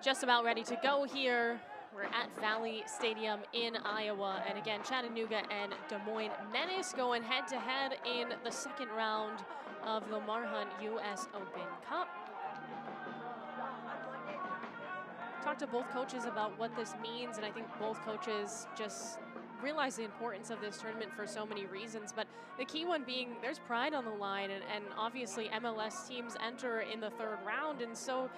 just about ready to go here. We're at Valley Stadium in Iowa. And again, Chattanooga and Des Moines Menace going head-to-head in the second round of the Lamar US Open Cup. Talked to both coaches about what this means, and I think both coaches just realize the importance of this tournament for so many reasons, but the key one being there's pride on the line, and obviously MLS teams enter in the third round, and so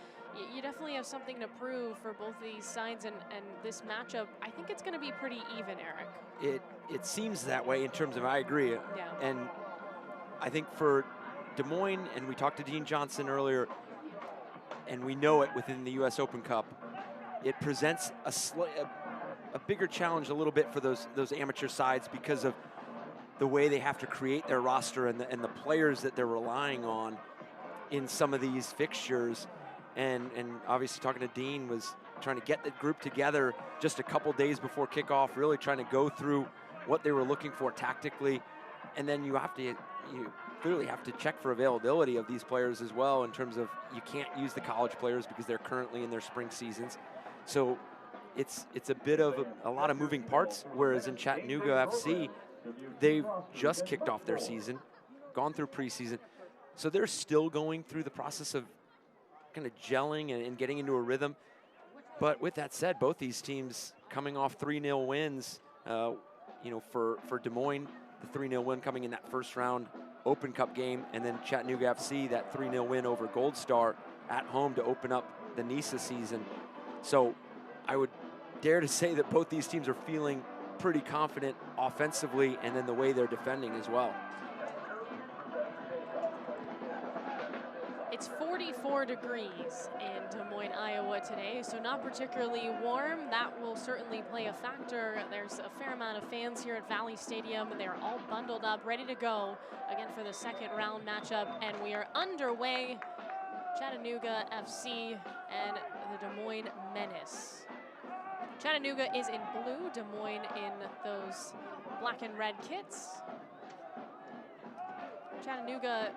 you definitely have something to prove for both these sides, and this matchup, I think it's going to be pretty even, Eric. It seems that way in terms of, I agree, Yeah. and I think for Des Moines, and we talked to Dean Johnson earlier, and we know it within the US Open Cup, it presents a bigger challenge a little bit for those amateur sides because of the way they have to create their roster and the players that they're relying on in some of these fixtures. And obviously talking to Dean was trying to get the group together just a couple days before kickoff, really trying to go through what they were looking for tactically. And then you clearly have to check for availability of these players as well, in terms of you can't use the college players because they're currently in their spring seasons. So it's a bit of a lot of moving parts, whereas in Chattanooga FC, they've just kicked off their season, gone through preseason. So they're still going through the process of kind of gelling and getting into a rhythm. But with that said, both these teams coming off 3-0 wins, for Des Moines, the 3-0 win coming in that first round Open Cup game, and then Chattanooga FC, that 3-0 win over Gold Star at home to open up the NISA season. So I would dare to say that both these teams are feeling pretty confident offensively, and then the way they're defending as well. It's 44 degrees in Des Moines, Iowa today, so not particularly warm. That will certainly play a factor. There's a fair amount of fans here at Valley Stadium. They're all bundled up, ready to go again for the second round matchup, and we are underway. Chattanooga FC and the Des Moines Menace. Chattanooga is in blue, Des Moines in those black and red kits. Chattanooga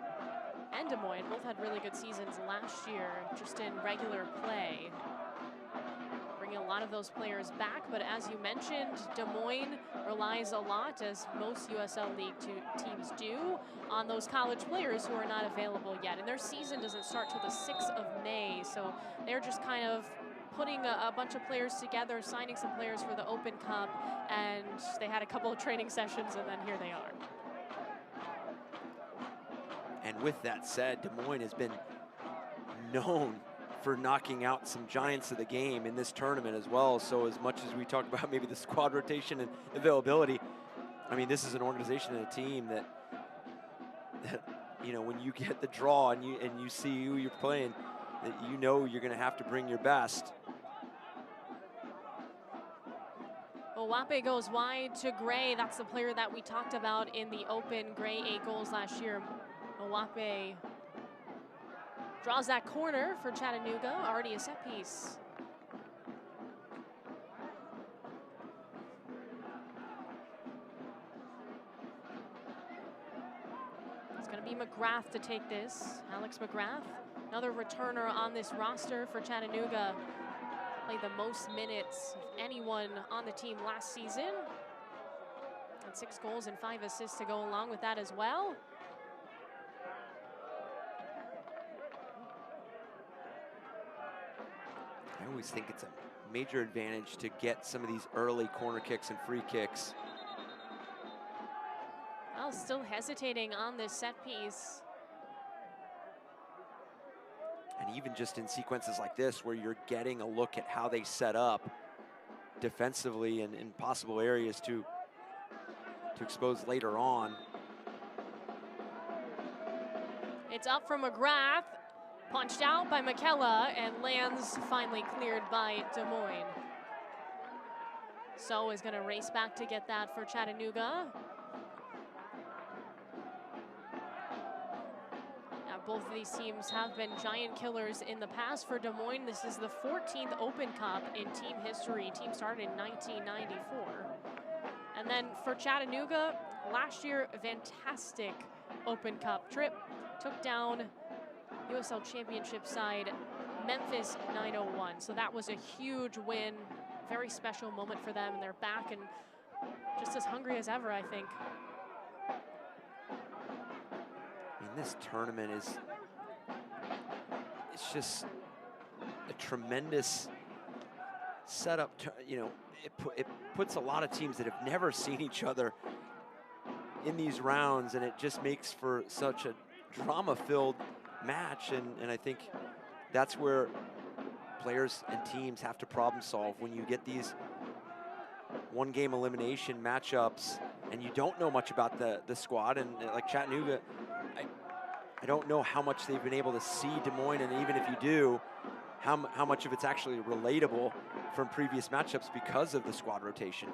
and Des Moines both had really good seasons last year, just in regular play. Bringing a lot of those players back, but as you mentioned, Des Moines relies a lot, as most USL League teams do, on those college players who are not available yet. And their season doesn't start till the 6th of May, so they're just kind of putting a bunch of players together, signing some players for the Open Cup, and they had a couple of training sessions, and then here they are. And with that said, Des Moines has been known for knocking out some giants of the game in this tournament as well. So as much as we talk about maybe the squad rotation and availability, I mean, this is an organization and a team that when you get the draw and you see who you're playing, that you're going to have to bring your best. Wape goes wide to Gray. That's the player that we talked about in the Open. Gray 8 goals last year. Wape draws that corner for Chattanooga, already a set piece. It's going to be McGrath to take this. Alex McGrath, another returner on this roster for Chattanooga. Played the most minutes of anyone on the team last season. And 6 goals and 5 assists to go along with that as well. I always think it's a major advantage to get some of these early corner kicks and free kicks. Well, still hesitating on this set piece. And even just in sequences like this, where you're getting a look at how they set up defensively and in possible areas to expose later on. It's up from McGrath, punched out by McKella, and lands finally cleared by Des Moines. So is going to race back to get that for Chattanooga. Both of these teams have been giant killers in the past. For Des Moines, this is the 14th Open Cup in team history. Team started in 1994. And then for Chattanooga, last year, a fantastic Open Cup trip. Took down USL Championship side Memphis 901. So that was a huge win, very special moment for them, and they're back and just as hungry as ever, I think. I mean, this tournament it's just a tremendous setup. You know, it puts a lot of teams that have never seen each other in these rounds, and it just makes for such a drama-filled match. And I think that's where players and teams have to problem solve when you get these one-game elimination matchups and you don't know much about the squad. And like Chattanooga, I don't know how much they've been able to see Des Moines, and even if you do, how much of it's actually relatable from previous matchups because of the squad rotation.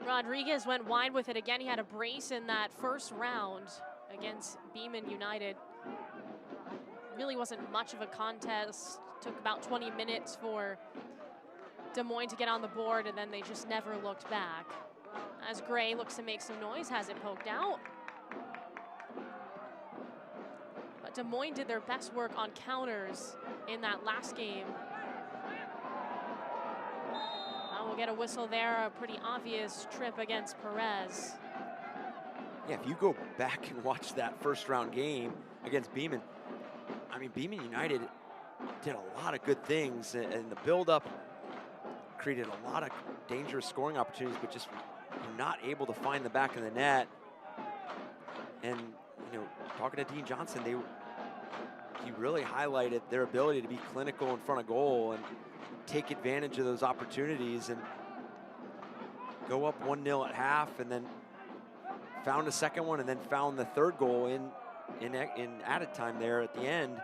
Rodriguez went wide with it again. He had a brace in that first round against Beeman United. Really wasn't much of a contest. Took about 20 minutes for Des Moines to get on the board, and then they just never looked back. As Gray looks to make some noise, has it poked out. But Des Moines did their best work on counters in that last game. We'll get a whistle there, a pretty obvious trip against Perez. Yeah, if you go back and watch that first round game against Beeman, I mean, Beeman United did a lot of good things, and the build-up created a lot of dangerous scoring opportunities, but just were not able to find the back of the net. And, you know, talking to Dean Johnson, he really highlighted their ability to be clinical in front of goal and take advantage of those opportunities and go up 1-0 at half, and then found a second one, and then found the third goal in added time there at the end.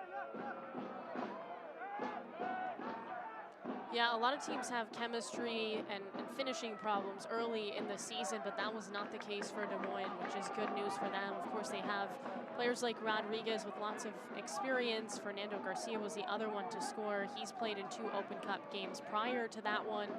Yeah, a lot of teams have chemistry and finishing problems early in the season, but that was not the case for Des Moines, which is good news for them. Of course, they have players like Rodriguez with lots of experience. Fernando Garcia was the other one to score. He's played in 2 Open Cup games prior to that one.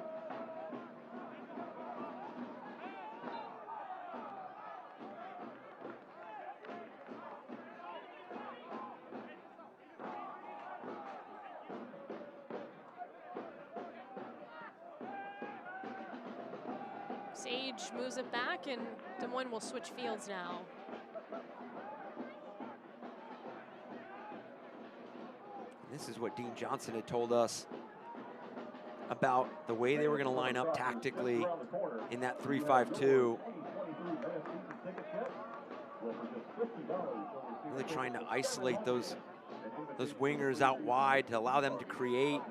Sage moves it back, and Des Moines will switch fields now. This is what Dean Johnson had told us about the way they were going to line up tactically in that 3-5-2. Really trying to isolate those wingers out wide to allow them to create.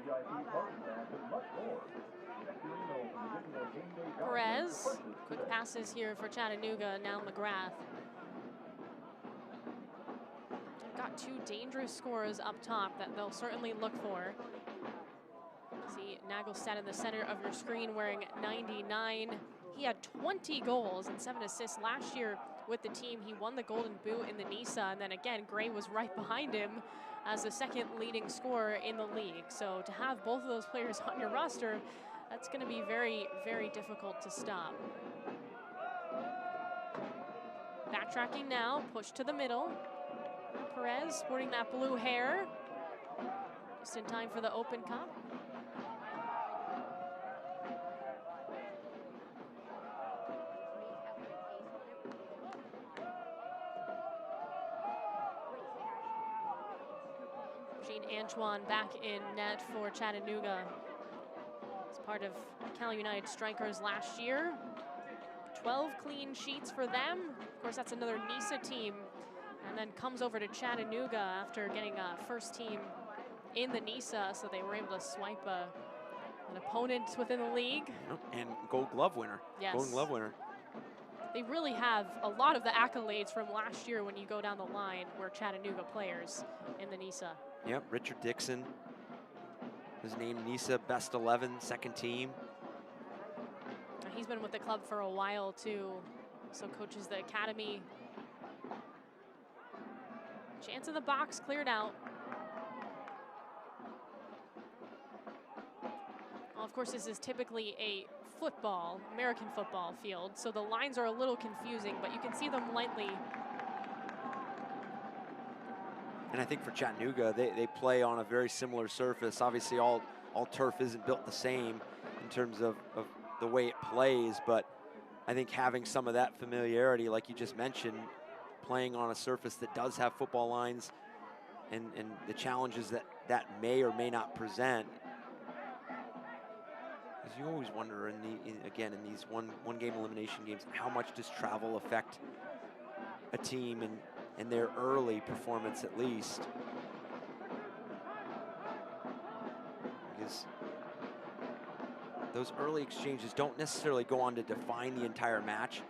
Perez, quick passes here for Chattanooga, now McGrath. Got 2 dangerous scorers up top that they'll certainly look for. See Nagelstad in the center of your screen wearing 99. He had 20 goals and 7 assists last year with the team. He won the Golden Boot in the NISA, and then again, Gray was right behind him as the second leading scorer in the league. So to have both of those players on your roster, that's going to be very, very difficult to stop. Backtracking now, push to the middle. Perez sporting that blue hair. Just in time for the Open Cup. Jean Antoine back in net for Chattanooga. As part of Cal United strikers last year. 12 clean sheets for them. Of course, that's another NISA team. And then comes over to Chattanooga after getting a first team in the NISA, so they were able to swipe an opponent within the league. And Gold Glove winner. Yes. Golden Glove winner. They really have a lot of the accolades from last year when you go down the line were Chattanooga players in the NISA. Yep, Richard Dixon was named NISA Best 11, second team. He's been with the club for a while too, so coaches the academy. Chance in the box cleared out. Well, of course, this is typically a football, American football field, so the lines are a little confusing, but you can see them lightly. And I think for Chattanooga, they play on a very similar surface. Obviously, all turf isn't built the same in terms of the way it plays, but I think having some of that familiarity, like you just mentioned, playing on a surface that does have football lines and the challenges that may or may not present. Because you always wonder, again, in these one game elimination games, how much does travel affect a team and their early performance at least? Because those early exchanges don't necessarily go on to define the entire match.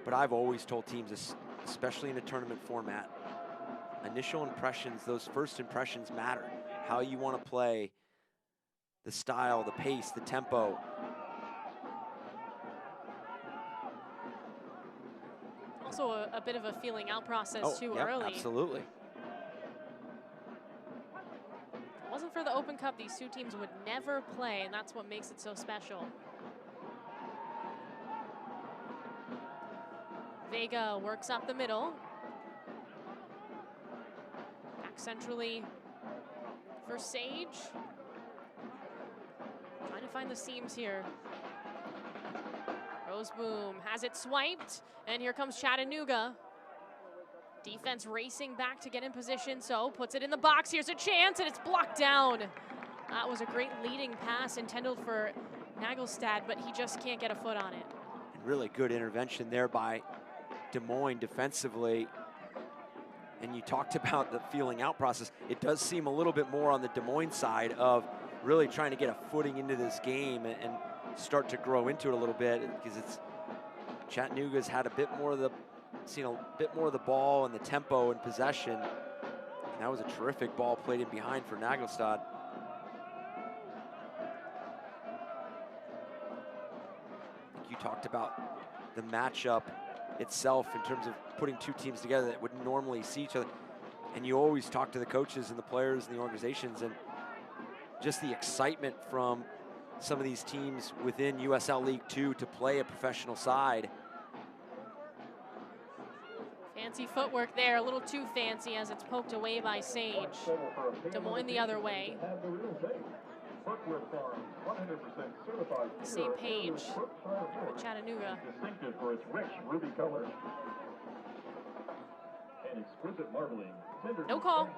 But I've always told teams, especially in a tournament format, initial impressions, those first impressions matter. How you want to play, the style, the pace, the tempo. Also a bit of a feeling out process too early. Absolutely. If it wasn't for the Open Cup, these two teams would never play, and that's what makes it so special. Vega works up the middle. Back centrally for Sage. Trying to find the seams here. Roseboom has it swiped, and here comes Chattanooga. Defense racing back to get in position, so puts it in the box. Here's a chance, and it's blocked down. That was a great leading pass intended for Nagelstad, but he just can't get a foot on it. And really good intervention there by Des Moines defensively. And you talked about the feeling out process. It does seem a little bit more on the Des Moines side of really trying to get a footing into this game and start to grow into it a little bit, because Chattanooga's had a bit more of the ball and the tempo and possession. And that was a terrific ball played in behind for Nagelstad. You talked about the matchup itself in terms of putting two teams together that would normally see each other. And you always talk to the coaches and the players and the organizations, and just the excitement from some of these teams within USL League 2 to play a professional side. Fancy footwork there, a little too fancy as it's poked away by Sage. Des Moines the other way. The same page with Chattanooga. Distinctive for its rich ruby color and exquisite marbling. No call.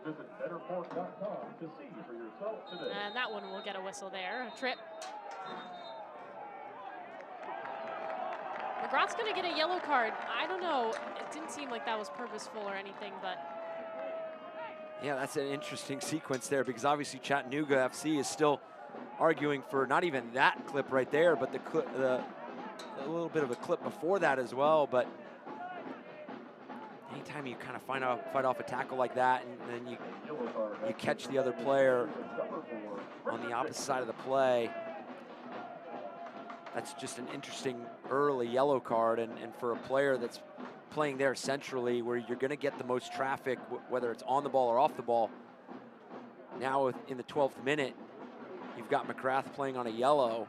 Visit betterpork.com to see for yourself today. And that one will get a whistle there. A trip. McGrath's going to get a yellow card. I don't know. It didn't seem like that was purposeful or anything, but. Yeah, that's an interesting sequence there, because obviously Chattanooga FC is still arguing for not even that clip right there, but a little bit of a clip before that as well. But anytime you kind of fight off a tackle like that, and then you catch the other player on the opposite side of the play, that's just an interesting early yellow card. And for a player that's playing there centrally, where you're going to get the most traffic, whether it's on the ball or off the ball. Now in the 12th minute, you've got McGrath playing on a yellow.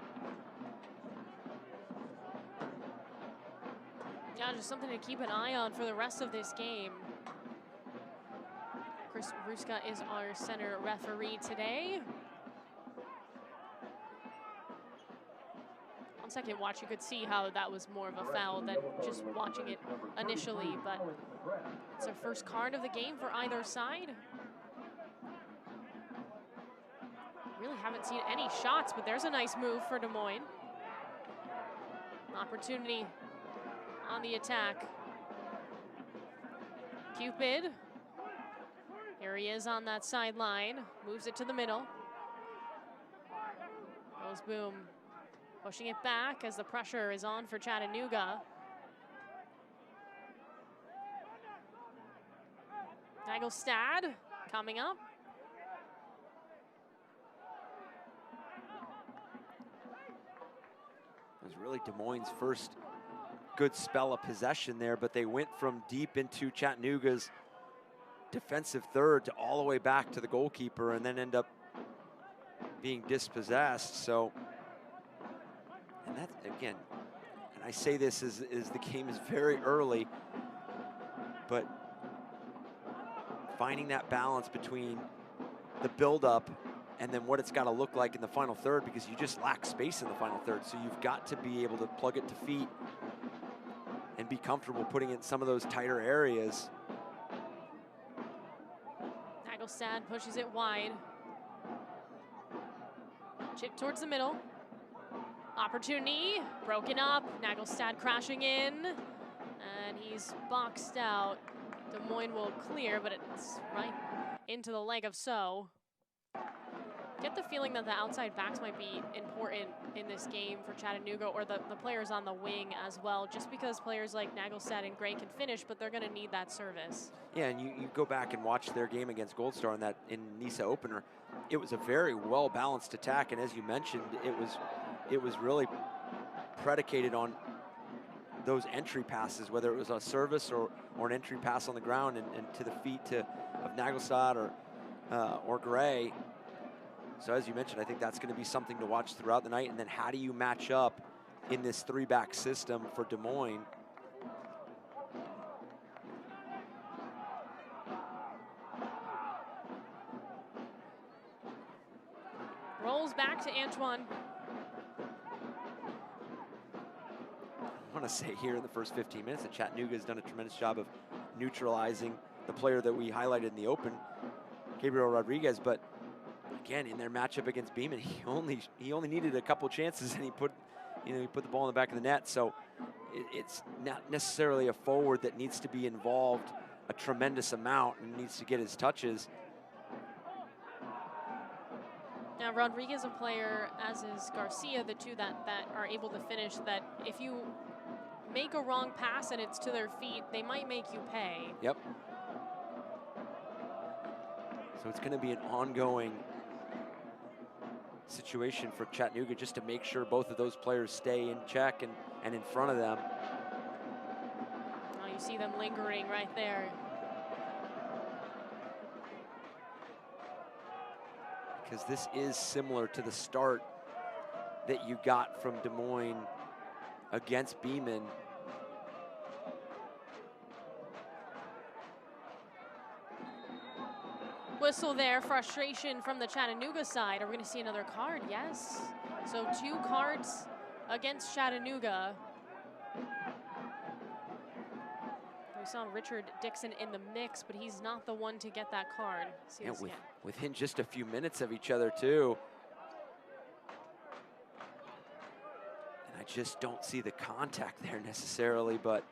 Yeah, just something to keep an eye on for the rest of this game. Chris Ruska is our center referee today. On second watch, you could see how that was more of a foul than just watching it initially, but it's our first card of the game for either side. Really haven't seen any shots, but there's a nice move for Des Moines. Opportunity on the attack. Cupid. Here he is on that sideline. Moves it to the middle. Roseboom pushing it back as the pressure is on for Chattanooga. Nagelstad coming up. It was really Des Moines' first good spell of possession there, but they went from deep into Chattanooga's defensive third to all the way back to the goalkeeper, and then end up being dispossessed. So, and that, again, and I say this as the game is very early, but finding that balance between the build-up and then what it's got to look like in the final third, because you just lack space in the final third. So you've got to be able to plug it to feet and be comfortable putting it in some of those tighter areas. Nagelstad pushes it wide. Chip towards the middle. Opportunity, broken up. Nagelstad crashing in, and he's boxed out. Des Moines will clear, but it's right into the leg of So. Get the feeling that the outside backs might be important in this game for Chattanooga, or the players on the wing as well, just because players like Nagelstad and Gray can finish, but they're gonna need that service. Yeah, and you go back and watch their game against Gold Star in NISA opener. It was a very well-balanced attack, and as you mentioned, it was really predicated on those entry passes, whether it was a service or an entry pass on the ground and to the feet of Nagelstad or Gray. So as you mentioned, I think that's going to be something to watch throughout the night. And then how do you match up in this three-back system for Des Moines? Rolls back to Antoine. I want to say here in the first 15 minutes that Chattanooga has done a tremendous job of neutralizing the player that we highlighted in the open, Gabriel Rodriguez. But again, in their matchup against Beeman, he only needed a couple chances, and he put the ball in the back of the net. So it's not necessarily a forward that needs to be involved a tremendous amount and needs to get his touches. Now Rodriguez a player, as is Garcia, the two that are able to finish, that if you make a wrong pass and it's to their feet, they might make you pay. Yep. So it's going to be an ongoing situation for Chattanooga, just to make sure both of those players stay in check and in front of them. Oh, you see them lingering right there. Because this is similar to the start that you got from Des Moines against Beeman. Whistle there, frustration from the Chattanooga side. Are we going to see another card? Yes. So 2 cards against Chattanooga. We saw Richard Dixon in the mix, but he's not the one to get that card. See Yeah, this again. within just a few minutes of each other too. And I just don't see the contact there necessarily, but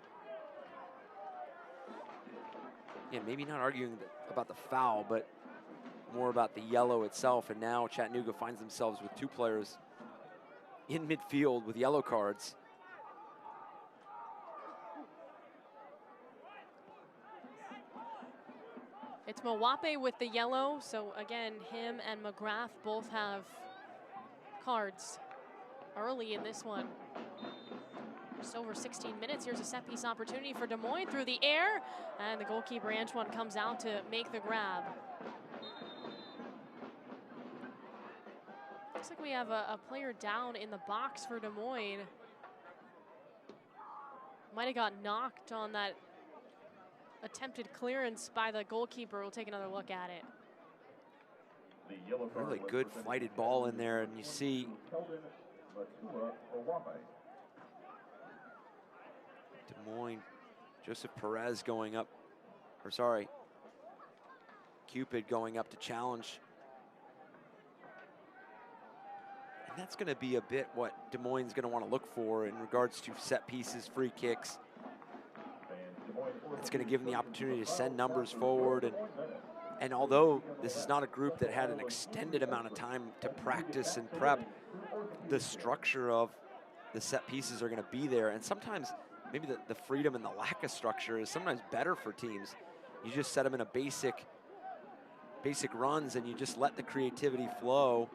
yeah, maybe not arguing about the foul, but more about the yellow itself. And now Chattanooga finds themselves with 2 players in midfield with yellow cards. It's Mwape with the yellow. So again, him and McGrath both have cards early in this one. Just over 16 minutes. Here's a set piece opportunity for Des Moines through the air. And the goalkeeper, Antoine, comes out to make the grab. Looks like we have a player down in the box for Des Moines. Might have got knocked on that attempted clearance by the goalkeeper. We'll take another look at it. Really good flighted ball in there, and you see Des Moines, Joseph Perez going up, or sorry, Cupid going up to challenge. And that's going to be a bit what Des Moines is going to want to look for in regards to set pieces, free kicks. It's going to give them the opportunity to send numbers forward. And although this is not a group that had an extended amount of time to practice and prep, the structure of the set pieces are going to be there. And sometimes maybe the freedom and the lack of structure is sometimes better for teams. You just set them in a basic runs and you just let the creativity flow.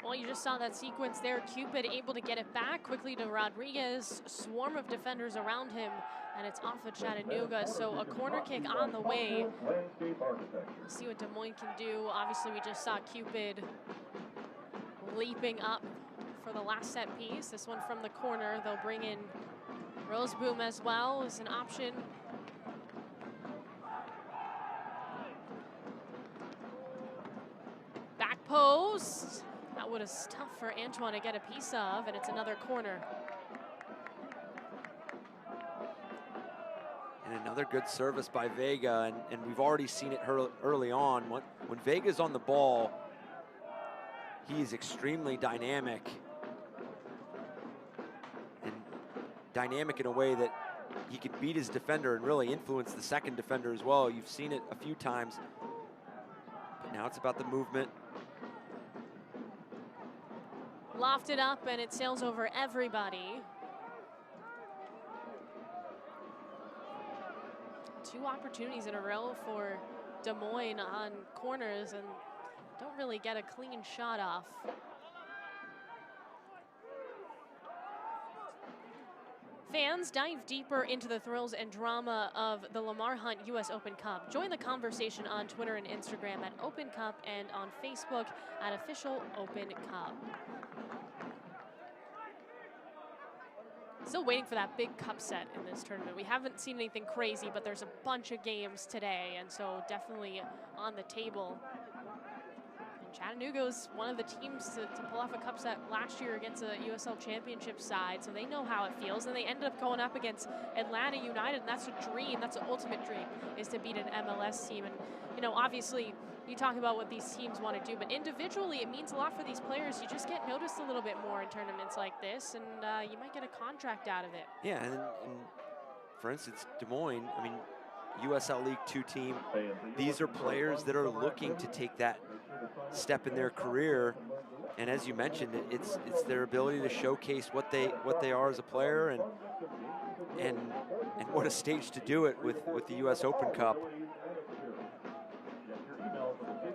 Well, you just saw that sequence there. Cupid able to get it back quickly to Rodriguez. Swarm of defenders around him, and it's off of Chattanooga. So a corner kick on the way. We'll see what Des Moines can do. Obviously, we just saw Cupid leaping up for the last set piece. This one from the corner. They'll bring in Roseboom as well as an option. post. That was tough for Antoine to get a piece of, and it's another corner. And another good service by Vega, and we've already seen it early on. When Vega's on the ball, he's extremely dynamic. And dynamic in a way that he can beat his defender and really influence the second defender as well. You've seen it a few times, but now it's about the movement. Lofted up, and it sails over everybody. 2 opportunities in a row for Des Moines on corners and don't really get a clean shot off. Fans, dive deeper into the thrills and drama of the Lamar Hunt US Open Cup. Join the conversation on Twitter and Instagram at Open Cup and on Facebook at Official Open Cup. Still waiting for that big cup set in this tournament. We haven't seen anything crazy, but there's a bunch of games today, and so definitely on the table. And Chattanooga's one of the teams to pull off a cup set last year against a USL championship side, so they know how it feels, and they ended up going up against Atlanta United, and that's a dream, that's an ultimate dream, is to beat an MLS team. And, you know, obviously, you talk about what these teams want to do, but individually it means a lot for these players. You just get noticed a little bit more in tournaments like this, and you might get a contract out of it. Yeah, and for instance, Des Moines, I mean, USL League 2 team, these are players that are looking to take that step in their career, and as you mentioned, it's their ability to showcase what they are as a player, and what a stage to do it with the US Open Cup.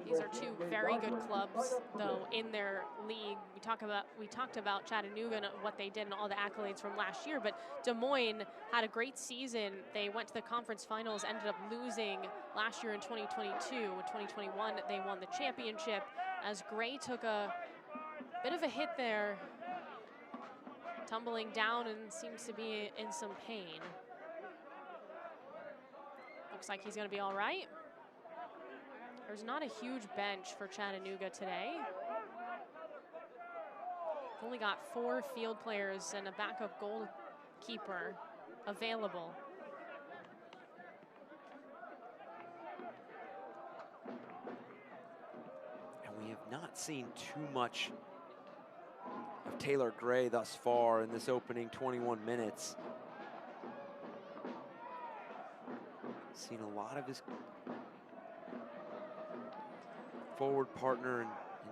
These are 2 very good clubs, though, in their league. We talked about Chattanooga and what they did and all the accolades from last year, but Des Moines had a great season. They went to the conference finals, ended up losing last year in 2022. In 2021, they won the championship, as Gray took a bit of a hit there, tumbling down and seems to be in some pain. Looks like he's going to be all right. There's not a huge bench for Chattanooga today. Only got 4 field players and a backup goalkeeper available. And we have not seen too much of Taylor Gray thus far in this opening 21 minutes. Seen a lot of his forward partner in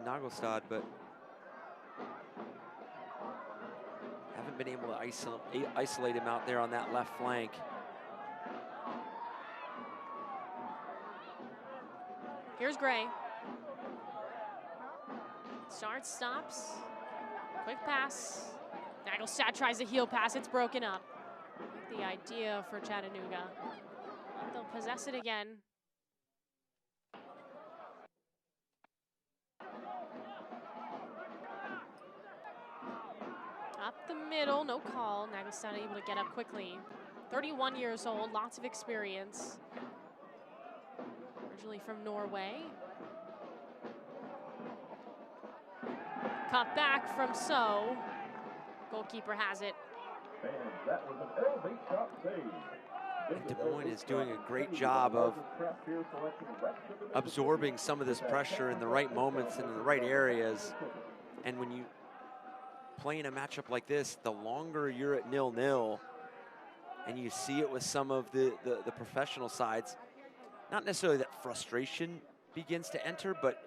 Nagelstad, but haven't been able to isolate him out there on that left flank. Here's Gray. Starts, stops, quick pass. Nagelstad tries a heel pass, it's broken up. The idea for Chattanooga. They'll possess it again. Up the middle, no call. Nagelstad able to get up quickly. 31 years old, lots of experience. Originally from Norway. Cut back from So. Goalkeeper has it. And that was an elevate shot save. And Des Moines is doing a great job of absorbing some of this pressure in the right moments and in the right areas. And when you play in a matchup like this, the longer you're at 0-0, and you see it with some of the professional sides, not necessarily that frustration begins to enter, but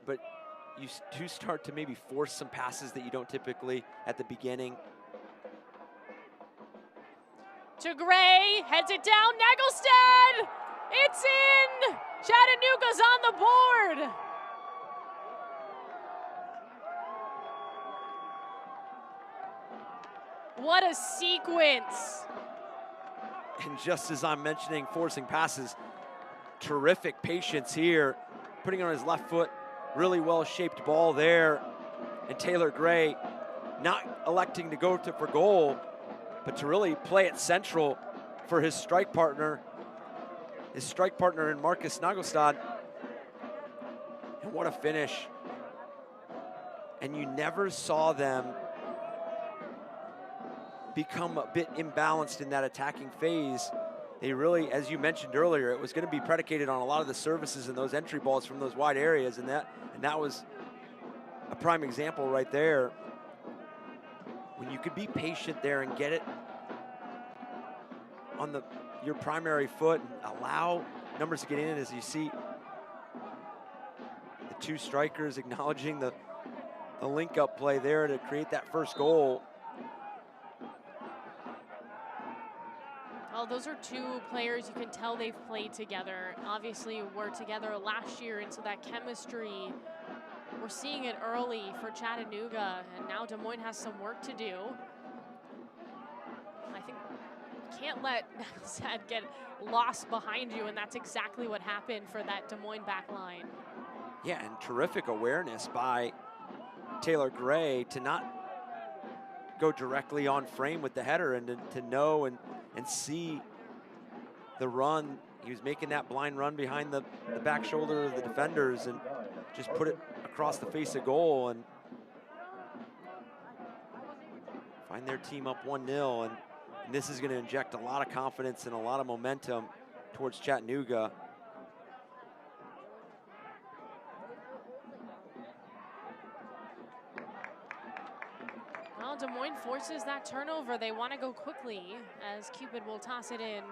you do start to maybe force some passes that you don't typically at the beginning. To Gray, heads it down, Nagelstad! It's in! Chattanooga's on the board! What a sequence! And just as I'm mentioning forcing passes, terrific patience here, putting on his left foot, really well-shaped ball there, and Taylor Gray not electing to go for goal, but to really play it central for his strike partner in Marcus Nagelstad. And what a finish. and you never saw them become a bit imbalanced in that attacking phase. They really, as you mentioned earlier, it was going to be predicated on a lot of the services and those entry balls from those wide areas, and that was a prime example right there. When you could be patient there and get it on your primary foot and allow numbers to get in, as you see the two strikers acknowledging the link-up play there to create that first goal. Well, those are two players you can tell they've played together. Obviously, were together last year, and so that chemistry, we're seeing it early for Chattanooga, and now Des Moines has some work to do. I think you can't let Nagelstad get lost behind you, and that's exactly what happened for that Des Moines back line. Yeah, and terrific awareness by Taylor Gray to not go directly on frame with the header, and to know and see the run. He was making that blind run behind the back shoulder of the defenders and just put it across the face of goal and find their team up 1-0. And this is going to inject a lot of confidence and a lot of momentum towards Chattanooga. Well, Des Moines forces that turnover. They want to go quickly as Cupid will toss it in.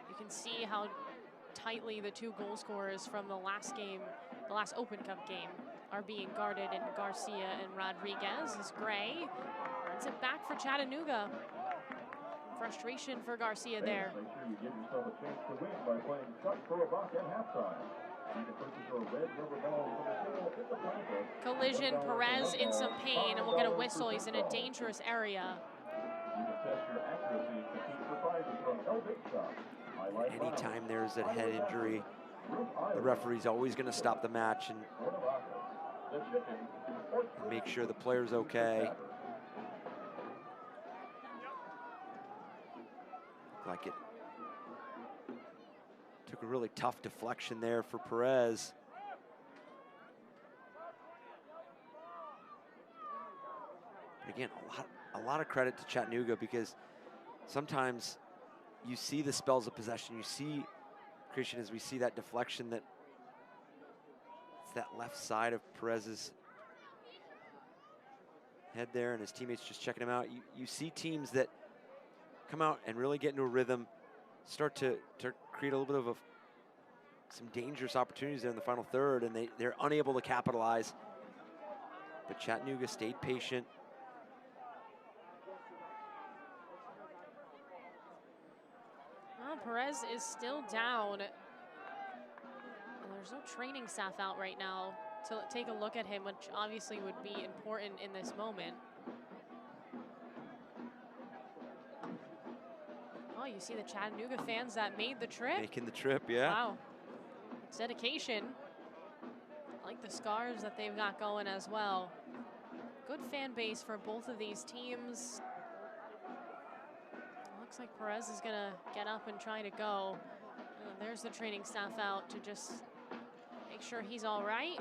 You can see how tightly the two goal scorers from the last game, the last Open Cup game, are being guarded in Garcia and Rodriguez. As Gray runs it back for Chattanooga. Frustration for Garcia there. Make sure you give yourself a chance to win by playing Chuck for a buck at halftime. You can purchase a red rubber ball from the sale at the plaza. Collision, Perez in some pain, and we'll get a whistle. He's in a dangerous area. You can test your accuracy and compete for prizes from El Big Shop. Anytime there's a head injury, the referee's always going to stop the match and make sure the player's okay. Like it took a really tough deflection there for Perez. But again, a lot of credit to Chattanooga, because sometimes you see the spells of possession. You see, Christian, as we see that deflection, that it's that left side of Perez's head there, and his teammates just checking him out. You see teams that come out and really get into a rhythm, start to create a little bit of some dangerous opportunities there in the final third, and they're unable to capitalize. But Chattanooga stayed patient. Well, Perez is still down. And there's no training staff out right now to take a look at him, which obviously would be important in this moment. Oh, you see the Chattanooga fans that made the trip. Making the trip, yeah. Wow. It's dedication. I like the scarves that they've got going as well. Good fan base for both of these teams. Looks like Perez is going to get up and try to go. There's the training staff out to just make sure he's all right.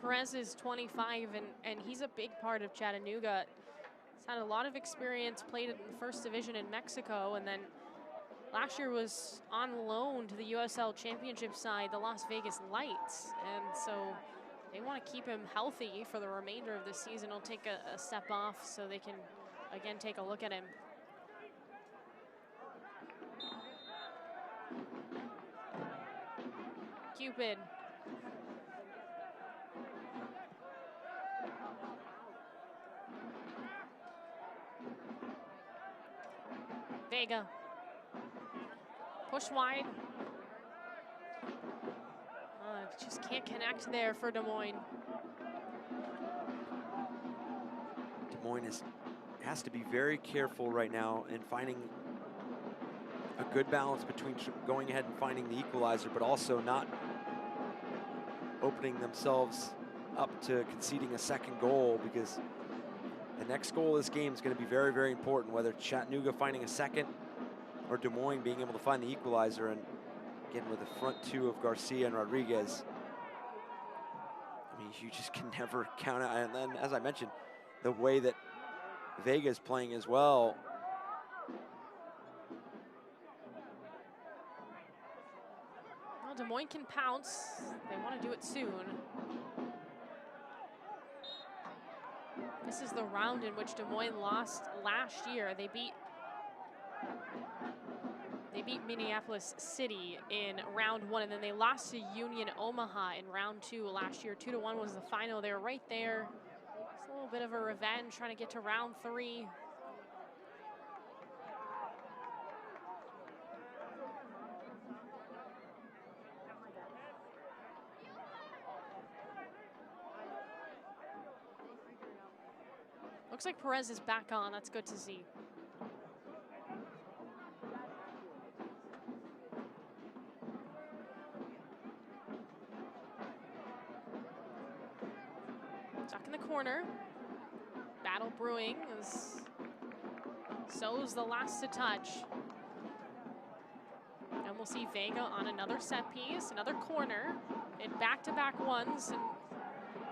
Perez is 25, and he's a big part of Chattanooga. He's had a lot of experience, played in the first division in Mexico, and then last year was on loan to the USL Championship side, the Las Vegas Lights. And so they want to keep him healthy for the remainder of the season. He'll take a step off so they can, again, take a look at him. Cupid. Vega. Push wide. Just can't connect there for Des Moines. Des Moines has to be very careful right now in finding a good balance between going ahead and finding the equalizer, but also not opening themselves up to conceding a second goal, because the next goal of this game is going to be very, very important, whether Chattanooga finding a second or Des Moines being able to find the equalizer, and again with the front two of Garcia and Rodriguez. I mean, you just can never count out. And then, as I mentioned, the way that Vega is playing as well. Well, Des Moines can pounce. They want to do it soon. This is the round in which Des Moines lost last year. They beat Minneapolis City in round 1, and then they lost to Union Omaha in round 2 last year. 2-1 was the final. They were right there. It's a little bit of a revenge, trying to get to round 3. Looks like Perez is back on. That's good to see. Stuck in the corner. Battle brewing as So's the last to touch. And we'll see Vega on another set piece, another corner, in back-to-back ones. And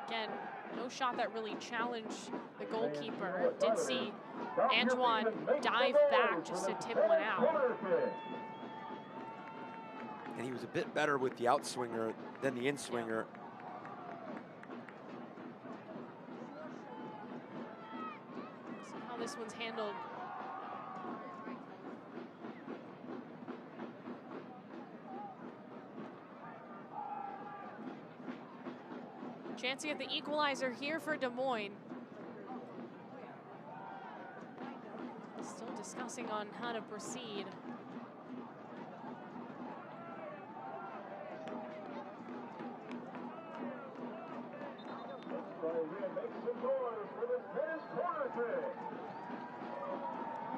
again, no shot that really challenged the goalkeeper. Did see Antoine dive back just to tip one out. And he was a bit better with the outswinger than the inswinger. See how this one's handled. Chance to get the equalizer here for Des Moines. Still discussing on how to proceed.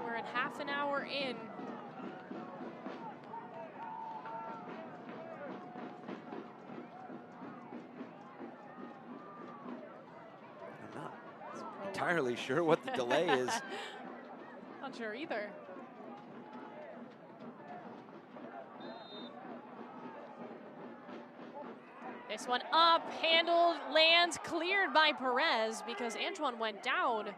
We're at half an hour in. Entirely sure what the delay is. Not sure either. This one up, handled, lands, cleared by Perez because Antoine went down.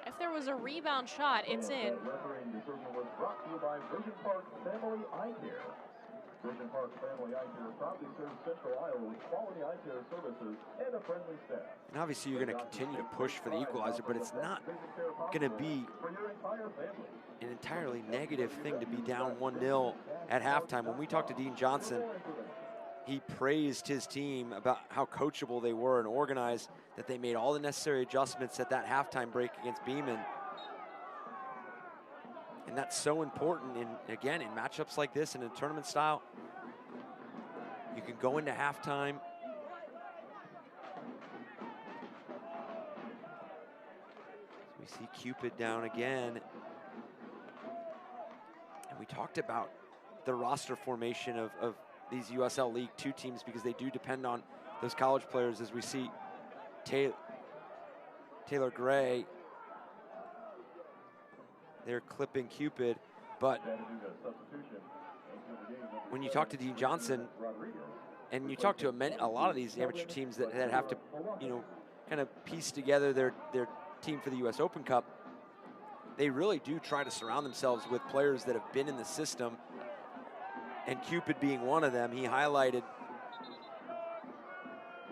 If there was a rebound shot, it's in. Refereeing decision was brought to you by Vision Park Family Eye Care. Vision Park Family Eye Care proudly serves Central Iowa with quality eye care services and a friendly staff. And obviously you're going to continue to push for the equalizer, but it's not going to be an entirely negative thing to be down 1-0 at halftime. When we talked to Dean Johnson, he praised his team about how coachable they were and organized, that they made all the necessary adjustments at that halftime break against Beeman. And that's so important in matchups like this in a tournament style. You can go into halftime. So we see Cupid down again. And we talked about the roster formation of these USL League 2 teams because they do depend on those college players, as we see Taylor Gray. They're clipping Cupid, but when you talk to Dean Johnson and you talk to a lot of these amateur teams that have to, kind of piece together their team for the US Open Cup, they really do try to surround themselves with players that have been in the system, and Cupid being one of them. He highlighted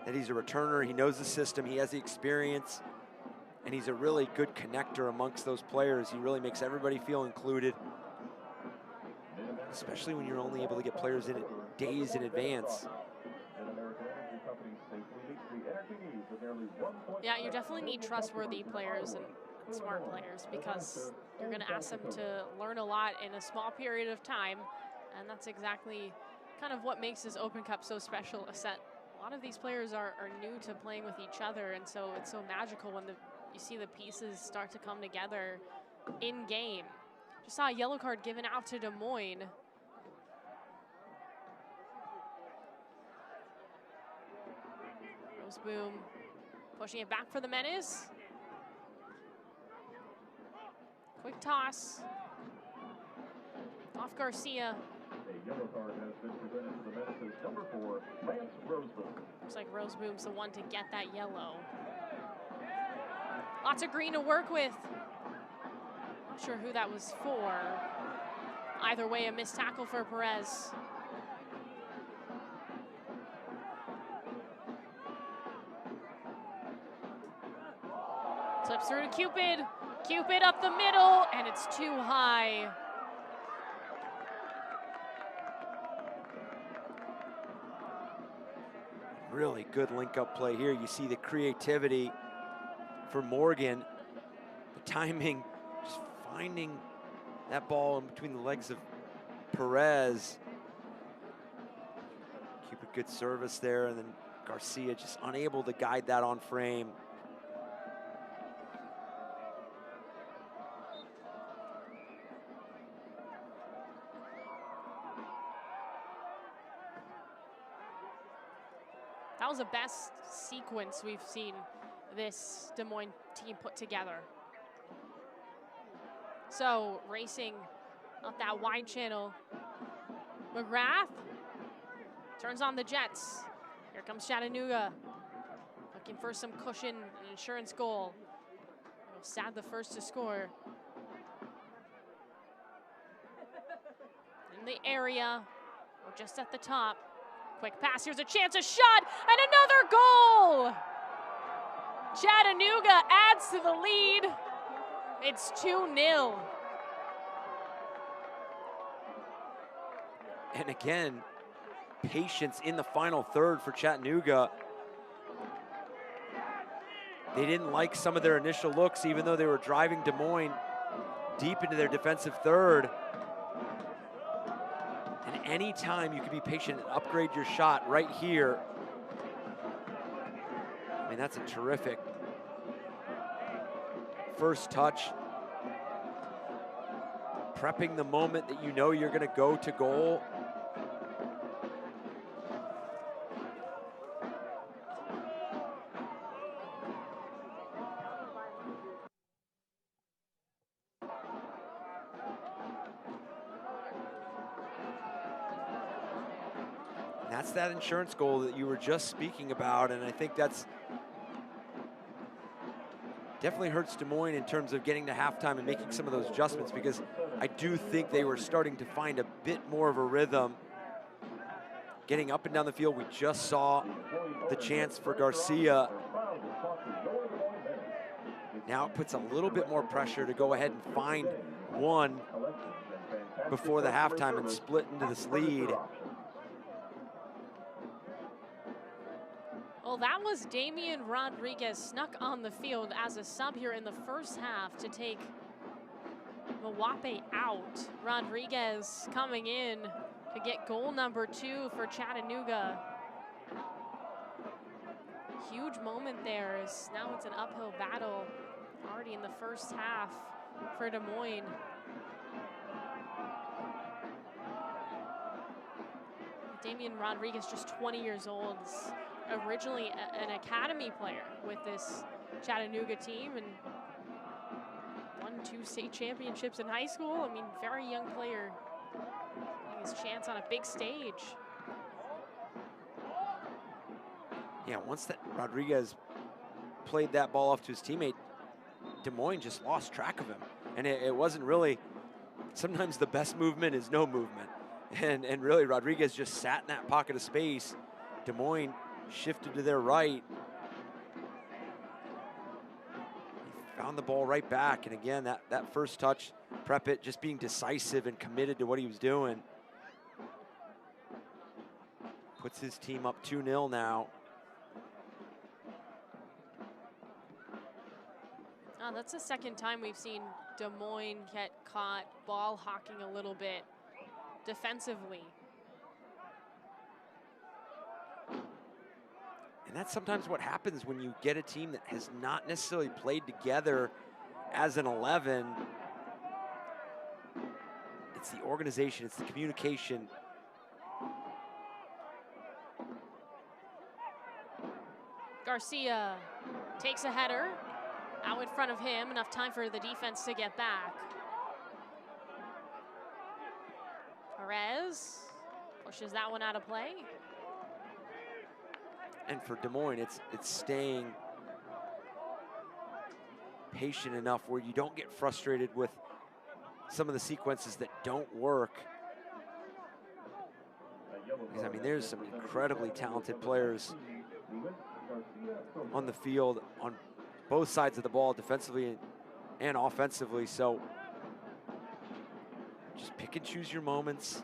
that he's a returner, he knows the system, he has the experience, and he's a really good connector amongst those players. He really makes everybody feel included, especially when you're only able to get players in days in advance. Yeah, you definitely need trustworthy players and smart players because you're going to ask them to learn a lot in a small period of time, and that's exactly kind of what makes this Open Cup so special. A lot of these players are new to playing with each other, and so it's so magical when you see the pieces start to come together in game. Just saw a yellow card given out to Des Moines. Roseboom pushing it back for the Menace. Quick toss. Off Garcia. A yellow card has been presented to the Menace's number 4, Lance Roseboom. Looks like Roseboom's the one to get that yellow. Lots of green to work with. Not sure who that was for. Either way, a missed tackle for Perez. Slips through to Cupid. Cupid up the middle, and it's too high. Really good link-up play here. You see the creativity for Morgan, the timing, just finding that ball in between the legs of Perez. Cupid, good service there, and then Garcia just unable to guide that on frame. That was the best sequence we've seen this Des Moines team put together. So racing up that wide channel. McGrath turns on the Jets. Here comes Chattanooga. Looking for some cushion, an insurance goal. Sad the first to score. In the area, or just at the top. Quick pass, here's a chance, a shot, and another goal! Chattanooga adds to the lead. It's 2-0. And again, patience in the final third for Chattanooga. They didn't like some of their initial looks, even though they were driving Des Moines deep into their defensive third. And anytime you can be patient and upgrade your shot right here, I mean, that's a terrific first touch. Prepping the moment that you know you're gonna go to goal. That's that insurance goal that you were just speaking about, and I think that's definitely hurts Des Moines in terms of getting to halftime and making some of those adjustments, because I do think they were starting to find a bit more of a rhythm getting up and down the field. We just saw the chance for Garcia. Now it puts a little bit more pressure to go ahead and find one before the halftime and split into this lead. Well, that was Damian Rodriguez snuck on the field as a sub here in the first half to take Mwape out. Rodriguez coming in to get goal number 2 for Chattanooga. Huge moment there, as now it's an uphill battle already in the first half for Des Moines. Damian Rodriguez, just 20 years old, originally an academy player with this Chattanooga team and won 2 state championships in high school. I mean, very young player getting his chance on a big stage. Yeah, once that Rodriguez played that ball off to his teammate, Des Moines just lost track of him. And it wasn't really, sometimes the best movement is no movement. And really, Rodriguez just sat in that pocket of space. Des Moines shifted to their right. He found the ball right back. And again, that first touch, Prepit just being decisive and committed to what he was doing. Puts his team up 2-0 now. Oh, that's the second time we've seen Des Moines get caught ball hawking a little bit defensively. And that's sometimes what happens when you get a team that has not necessarily played together as an 11. It's the organization, it's the communication. Garcia takes a header out in front of him, enough time for the defense to get back. Perez pushes that one out of play. And for Des Moines, it's staying patient enough where you don't get frustrated with some of the sequences that don't work. Because, I mean, there's some incredibly talented players on the field on both sides of the ball, defensively and offensively. So just pick and choose your moments.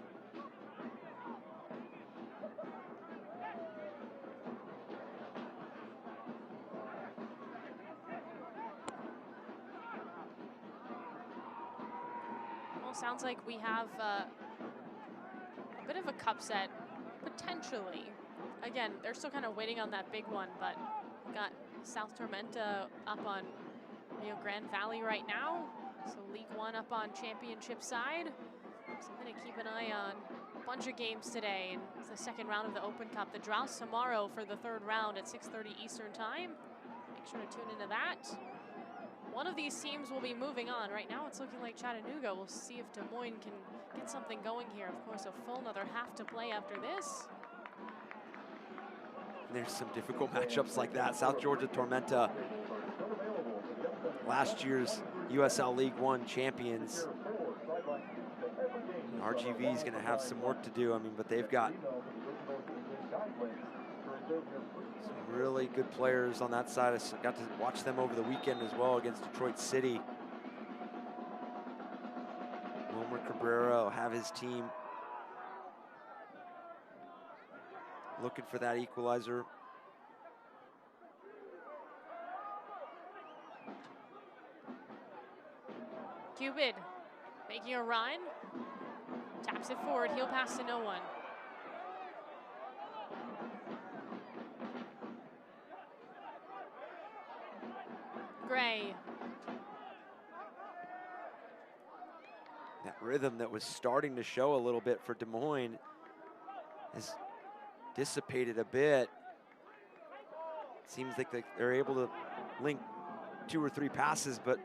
Well, sounds like we have a bit of a cup set, potentially. Again, they're still kind of waiting on that big one, but got South Tormenta up on Rio Grande Valley right now. So League One up on championship side. Something to keep an eye on. A bunch of games today. And it's the second round of the Open Cup. The draw's tomorrow for the third round at 6:30 Eastern time. Make sure to tune into that. One of these teams will be moving on. Right now it's looking like Chattanooga. We'll see if Des Moines can get something going here. Of course, a full another half to play after this. There's some difficult matchups like that. South Georgia Tormenta, last year's USL League One champions. And RGV is going to have some work to do. I mean, but they've got some really good players on that side. I got to watch them over the weekend as well against Detroit City. Wilmer Cabrera will have his team looking for that equalizer. Cupid making a run, taps it forward, heel pass to no one. Gray. That rhythm that was starting to show a little bit for Des Moines has dissipated a bit. Seems like they're able to link 2 or 3 passes, but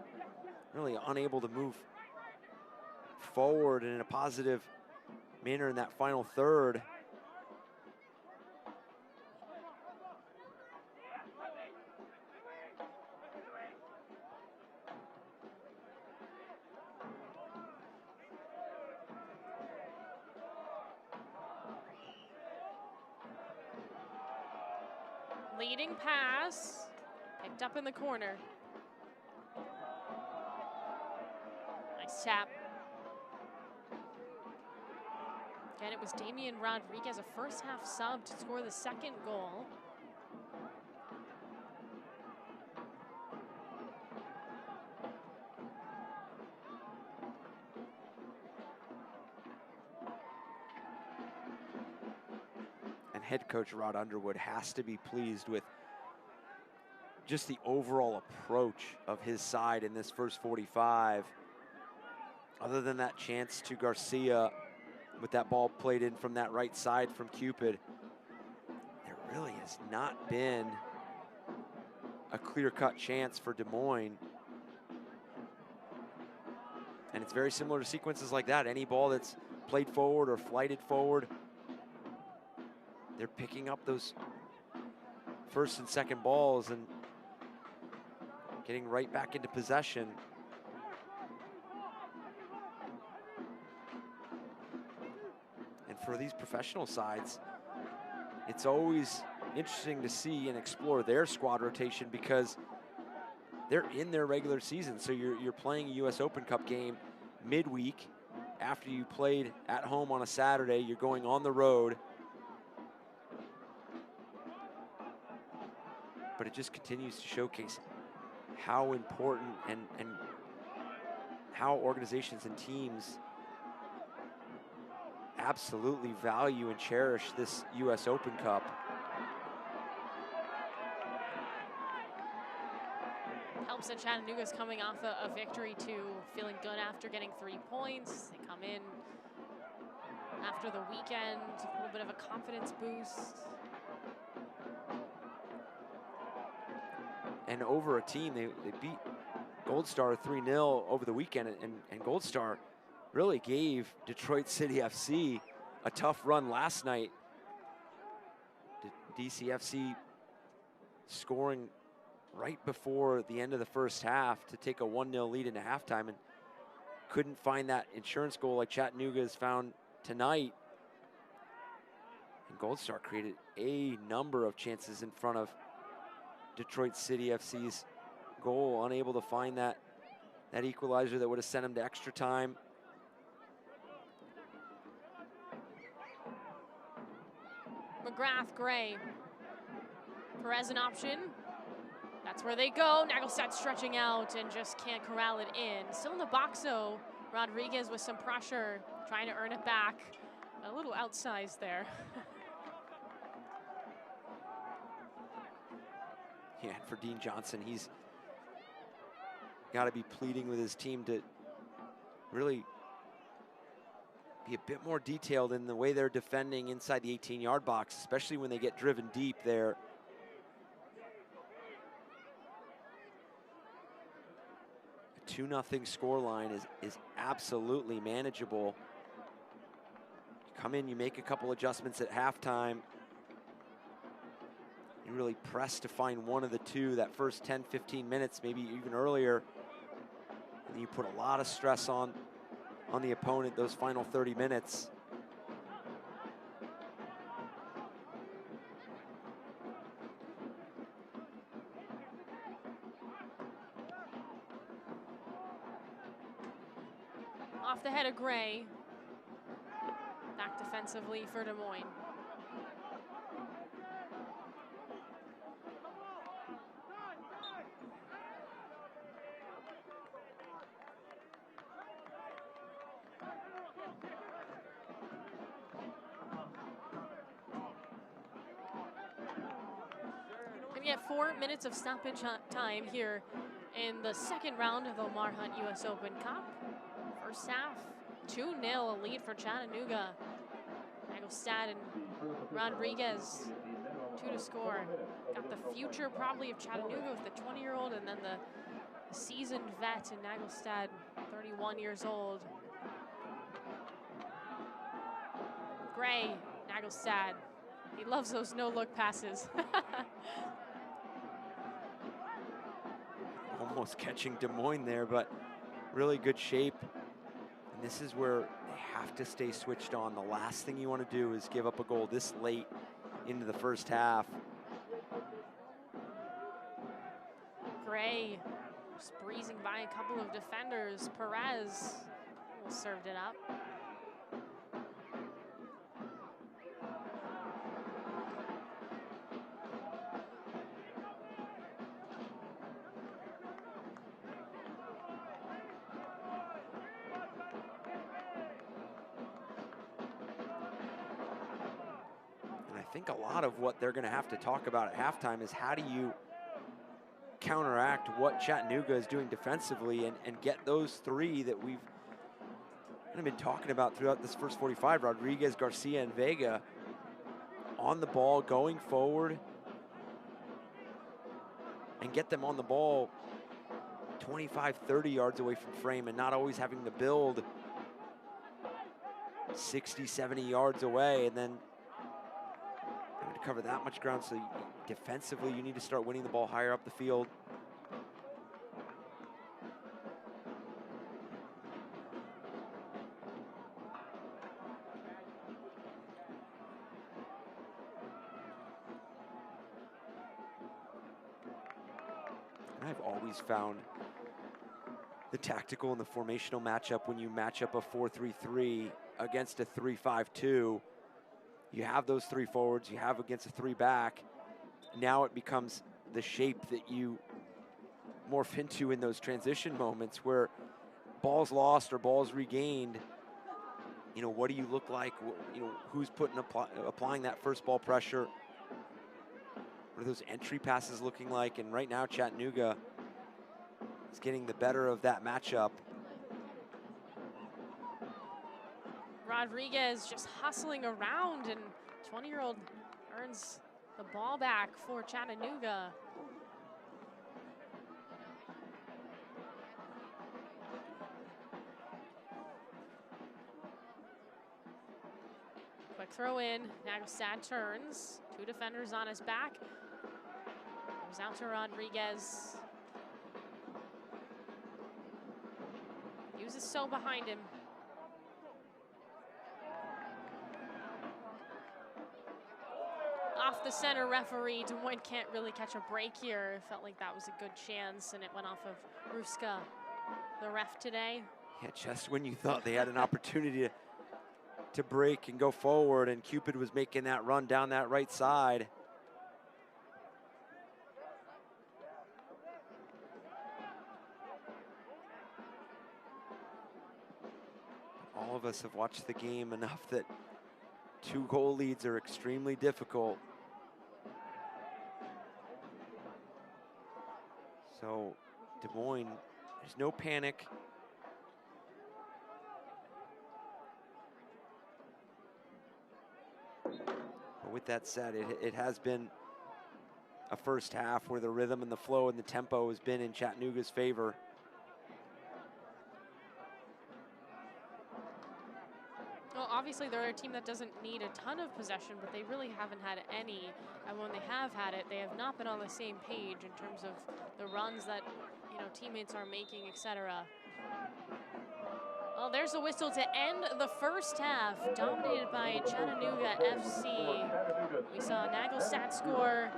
really unable to move forward in a positive manner in that final third. Leading pass, picked up in the corner. Nice tap. Again, it was Damian Rodriguez, a first half sub, to score the second goal. And head coach Rod Underwood has to be pleased with just the overall approach of his side in this first 45. Other than that chance to Garcia with that ball played in from that right side from Cupid, there really has not been a clear-cut chance for Des Moines. And it's very similar to sequences like that. Any ball that's played forward or flighted forward, they're picking up those first and second balls and getting right back into possession. And for these professional sides, it's always interesting to see and explore their squad rotation because they're in their regular season. So you're playing a US Open Cup game midweek after you played at home on a Saturday. You're going on the road. But it just continues to showcase how important and how organizations and teams absolutely value and cherish this US Open Cup. Helps that Chattanooga's coming off a victory too, feeling good after getting 3 points. They come in after the weekend, a little bit of a confidence boost. And over a team, they beat Gold Star 3-0 over the weekend, and Gold Star really gave Detroit City FC a tough run last night. DCFC scoring right before the end of the first half to take a 1-0 lead into halftime, and couldn't find that insurance goal like Chattanooga has found tonight. And Gold Star created a number of chances in front of Detroit City FC's goal, unable to find that equalizer that would have sent them to extra time. McGrath, Gray. Perez an option. That's where they go. Nagelstad stretching out and just can't corral it in. Still in the box though. Rodriguez with some pressure, trying to earn it back. A little outsized there. Yeah, and for Dean Johnson, he's got to be pleading with his team to really be a bit more detailed in the way they're defending inside the 18-yard box, especially when they get driven deep there. A 2-0 scoreline is absolutely manageable. You come in, you make a couple adjustments at halftime. You really press to find one of the two that first 10, 15 minutes, maybe even earlier. And you put a lot of stress on the opponent those final 30 minutes. Off the head of Gray. Back defensively for Des Moines. Get 4 minutes of stoppage time here in the second round of the Lamar Hunt US Open Cup. First half, 2-0 a lead for Chattanooga. Nagelstad and Rodriguez, 2 to score. Got the future probably of Chattanooga with the 20-year-old and then the seasoned vet in Nagelstad, 31 years old. Gray, Nagelstad. He loves those no-look passes. Almost catching Des Moines there, but really good shape. And this is where they have to stay switched on. The last thing you want to do is give up a goal this late into the first half. Gray just breezing by a couple of defenders. Perez served it up. I think a lot of what they're going to have to talk about at halftime is how do you counteract what Chattanooga is doing defensively and get those three that we've kind of been talking about throughout this first 45, Rodriguez, Garcia, and Vega, on the ball, going forward, and get them on the ball 25, 30 yards away from frame and not always having to build 60, 70 yards away and then to cover that much ground. So defensively, you need to start winning the ball higher up the field. And I've always found the tactical and the formational matchup when you match up a 4-3-3 against a 3-5-2. You have those three forwards, you have against a three back. Now it becomes the shape that you morph into in those transition moments where ball's lost or ball's regained. You know, what do you look like? You know, who's applying that first ball pressure? What are those entry passes looking like? And right now Chattanooga is getting the better of that matchup. Rodriguez just hustling around, and 20-year-old earns the ball back for Chattanooga. Quick throw in. Nagelstad turns. 2 defenders on his back. Goes out to Rodriguez. Uses So behind him. Off the center, referee. Des Moines can't really catch a break here. Felt like that was a good chance, and it went off of Ruska, the ref today. Yeah, just when you thought they had an opportunity to break and go forward, and Cupid was making that run down that right side. All of us have watched the game enough that 2-goal leads are extremely difficult. So Des Moines, there's no panic. But with that said, it has been a first half where the rhythm and the flow and the tempo has been in Chattanooga's favor. Well, obviously they're a team that doesn't need a ton of possession, but they really haven't had any. And when they have had it, they have not been on the same page in terms of the runs that, you know, teammates are making, etc. Well, there's a whistle to end the first half, dominated by Chattanooga FC. We saw Nagelstad score,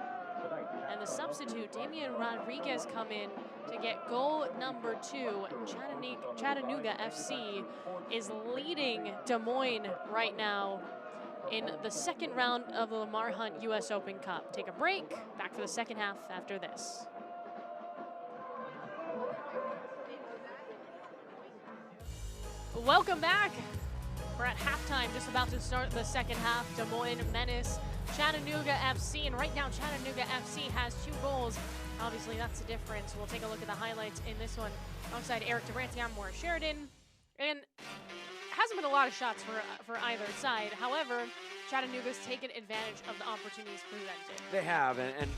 and the substitute, Damian Rodriguez, come in to get goal number 2. Chattanooga FC is leading Des Moines right now in the second round of the Lamar Hunt US Open Cup. Take a break, back for the second half after this. Welcome back. We're at halftime, just about to start the second half. Des Moines, Menace, Chattanooga FC, and right now Chattanooga FC has 2 goals. Obviously, that's the difference. We'll take a look at the highlights in this one. Alongside Eric DeBranty, I'm Maura Sheridan. And hasn't been a lot of shots for either side. However, Chattanooga's taken advantage of the opportunities presented. They have, and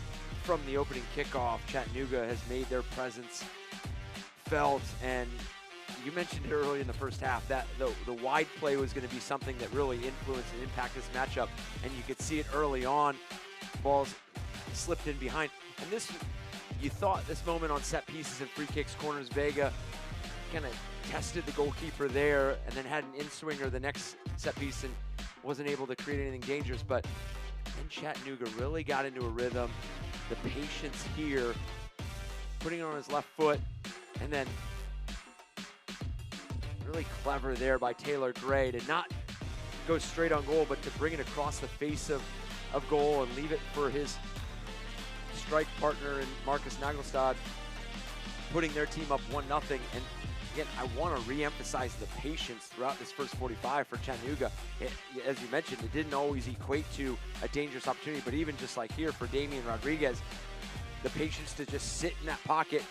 from the opening kickoff, Chattanooga has made their presence felt. And you mentioned it early in the first half that the wide play was going to be something that really influenced and impacted this matchup. And you could see it early on. Balls slipped in behind. And this, you thought this moment on set pieces and free kicks, corners, Vega kind of tested the goalkeeper there and then had an in-swinger the next set piece and wasn't able to create anything dangerous. But then Chattanooga really got into a rhythm. The patience here, putting it on his left foot, and then really clever there by Taylor Gray to not go straight on goal, but to bring it across the face of goal and leave it for his strike partner in Marcus Nagelstad, putting their team up 1-0. And again, I want to re-emphasize the patience throughout this first 45 for Chattanooga. As you mentioned, it didn't always equate to a dangerous opportunity, but even just like here for Damian Rodriguez, the patience to just sit in that pocket,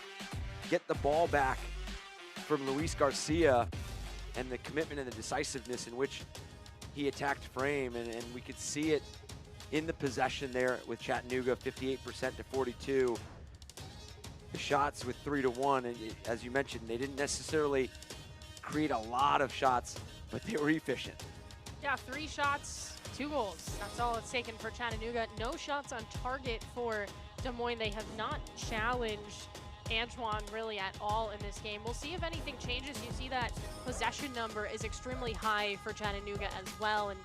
get the ball back from Luis Garcia, and the commitment and the decisiveness in which he attacked frame, and we could see it in the possession there with Chattanooga, 58% to 42. The shots with 3-1, and as you mentioned, they didn't necessarily create a lot of shots, but they were efficient. Yeah, 3 shots, 2 goals. That's all it's taken for Chattanooga. No shots on target for Des Moines. They have not challenged Antoine really at all in this game. We'll see if anything changes. You see that possession number is extremely high for Chattanooga as well, and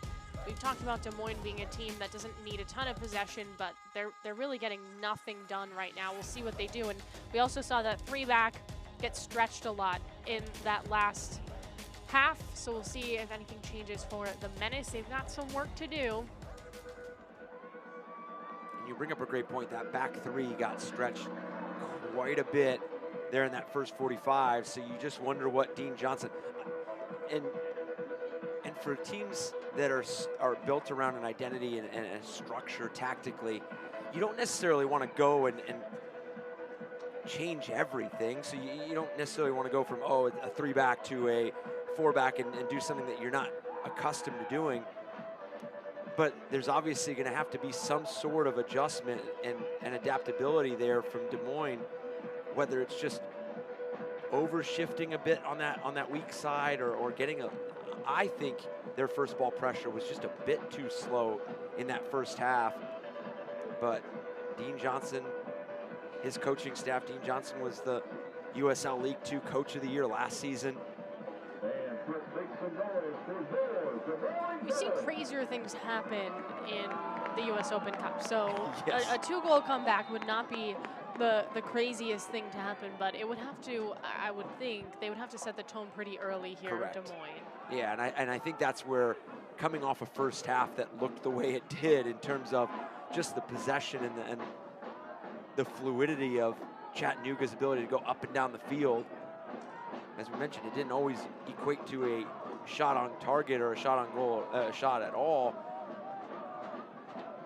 we've talked about Des Moines being a team that doesn't need a ton of possession, but they're really getting nothing done right now. We'll see what they do. And we also saw that 3-back get stretched a lot in that last half, so we'll see if anything changes for the Menace. They've got some work to do. And you bring up a great point. That back 3 got stretched quite a bit there in that first 45, so you just wonder what Dean Johnson, and for teams that are built around an identity and a structure tactically, you don't necessarily want to go and change everything. So you don't necessarily want to go from, a 3-back to a 4-back and do something that you're not accustomed to doing. But there's obviously going to have to be some sort of adjustment and adaptability there from Des Moines, whether it's just over shifting a bit on that weak side or getting I think their first ball pressure was just a bit too slow in that first half. But Dean Johnson, his coaching staff, Dean Johnson was the USL League 2 Coach of the Year last season. We've seen crazier things happen in the US Open Cup. So Yes. a 2-goal comeback would not be the craziest thing to happen, but it would have to, I would think, they would have to set the tone pretty early here Correct. in Des Moines. Yeah, and I think that's where coming off a first half that looked the way it did in terms of just the possession and the fluidity of Chattanooga's ability to go up and down the field. As we mentioned, it didn't always equate to a shot on target or a shot on goal, shot at all.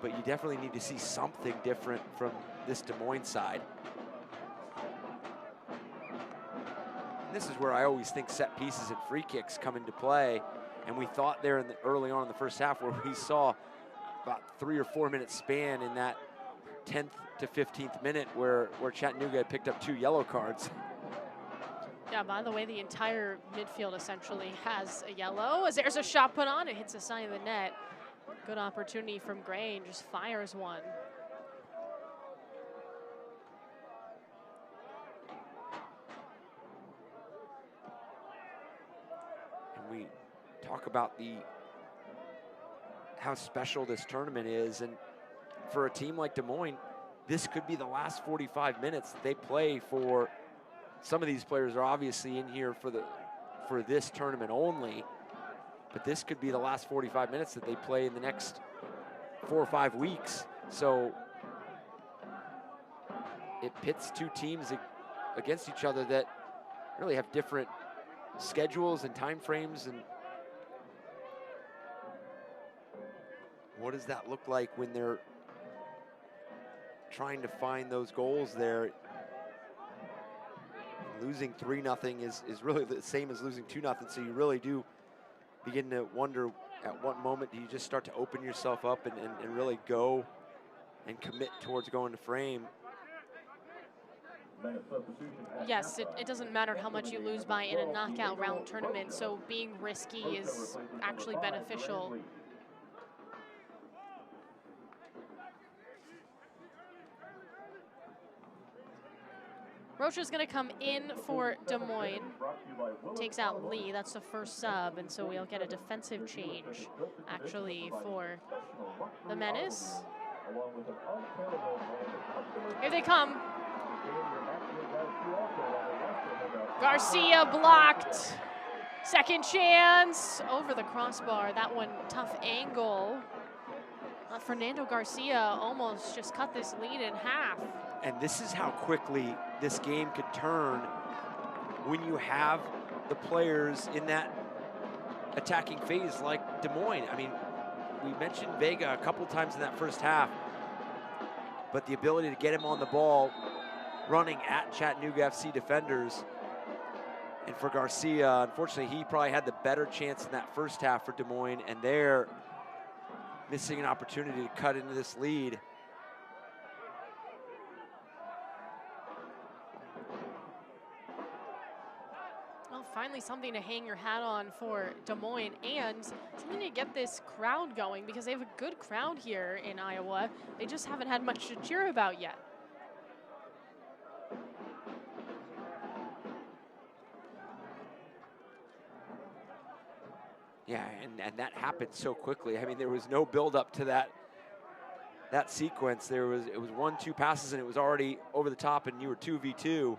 But you definitely need to see something different from this Des Moines side. And this is where I always think set pieces and free kicks come into play. And we thought there early on in the first half where we saw about 3 or 4 minute span in that 10th to 15th minute where Chattanooga had picked up 2 yellow cards. Yeah, by the way, the entire midfield essentially has a yellow. As there's a shot put on, it hits the side of the net. Good opportunity from Gray and just fires one. And we talk about how special this tournament is, and for a team like Des Moines, this could be the last 45 minutes that they play for. Some of these players are obviously in here for this tournament only, but this could be the last 45 minutes that they play in the next 4 or 5 weeks. So it pits 2 teams against each other that really have different schedules and time frames. And what does that look like when they're trying to find those goals there? Losing 3-0 is really the same as losing 2-0, so you really do begin to wonder at what moment do you just start to open yourself up and really go and commit towards going to frame. Yes, it doesn't matter how much you lose by in a knockout round tournament, so being risky is actually beneficial. Rocha's going to come in for Des Moines. Takes out Lee. That's the first sub, and so we'll get a defensive change, actually, for the Menace. Here they come. Garcia blocked. Second chance. Over the crossbar. That one, tough angle. Fernando Garcia almost just cut this lead in half. And this is how quickly this game could turn when you have the players in that attacking phase like Des Moines. I mean, we mentioned Vega a couple times in that first half, but the ability to get him on the ball running at Chattanooga FC defenders. And for Garcia, unfortunately, he probably had the better chance in that first half for Des Moines, and they're missing an opportunity to cut into this lead. Well, finally something to hang your hat on for Des Moines and something to get this crowd going, because they have a good crowd here in Iowa. They just haven't had much to cheer about yet. Yeah, and that happened so quickly. I mean, there was no build up to that sequence. It was 1-2 passes and it was already over the top and you were 2v2.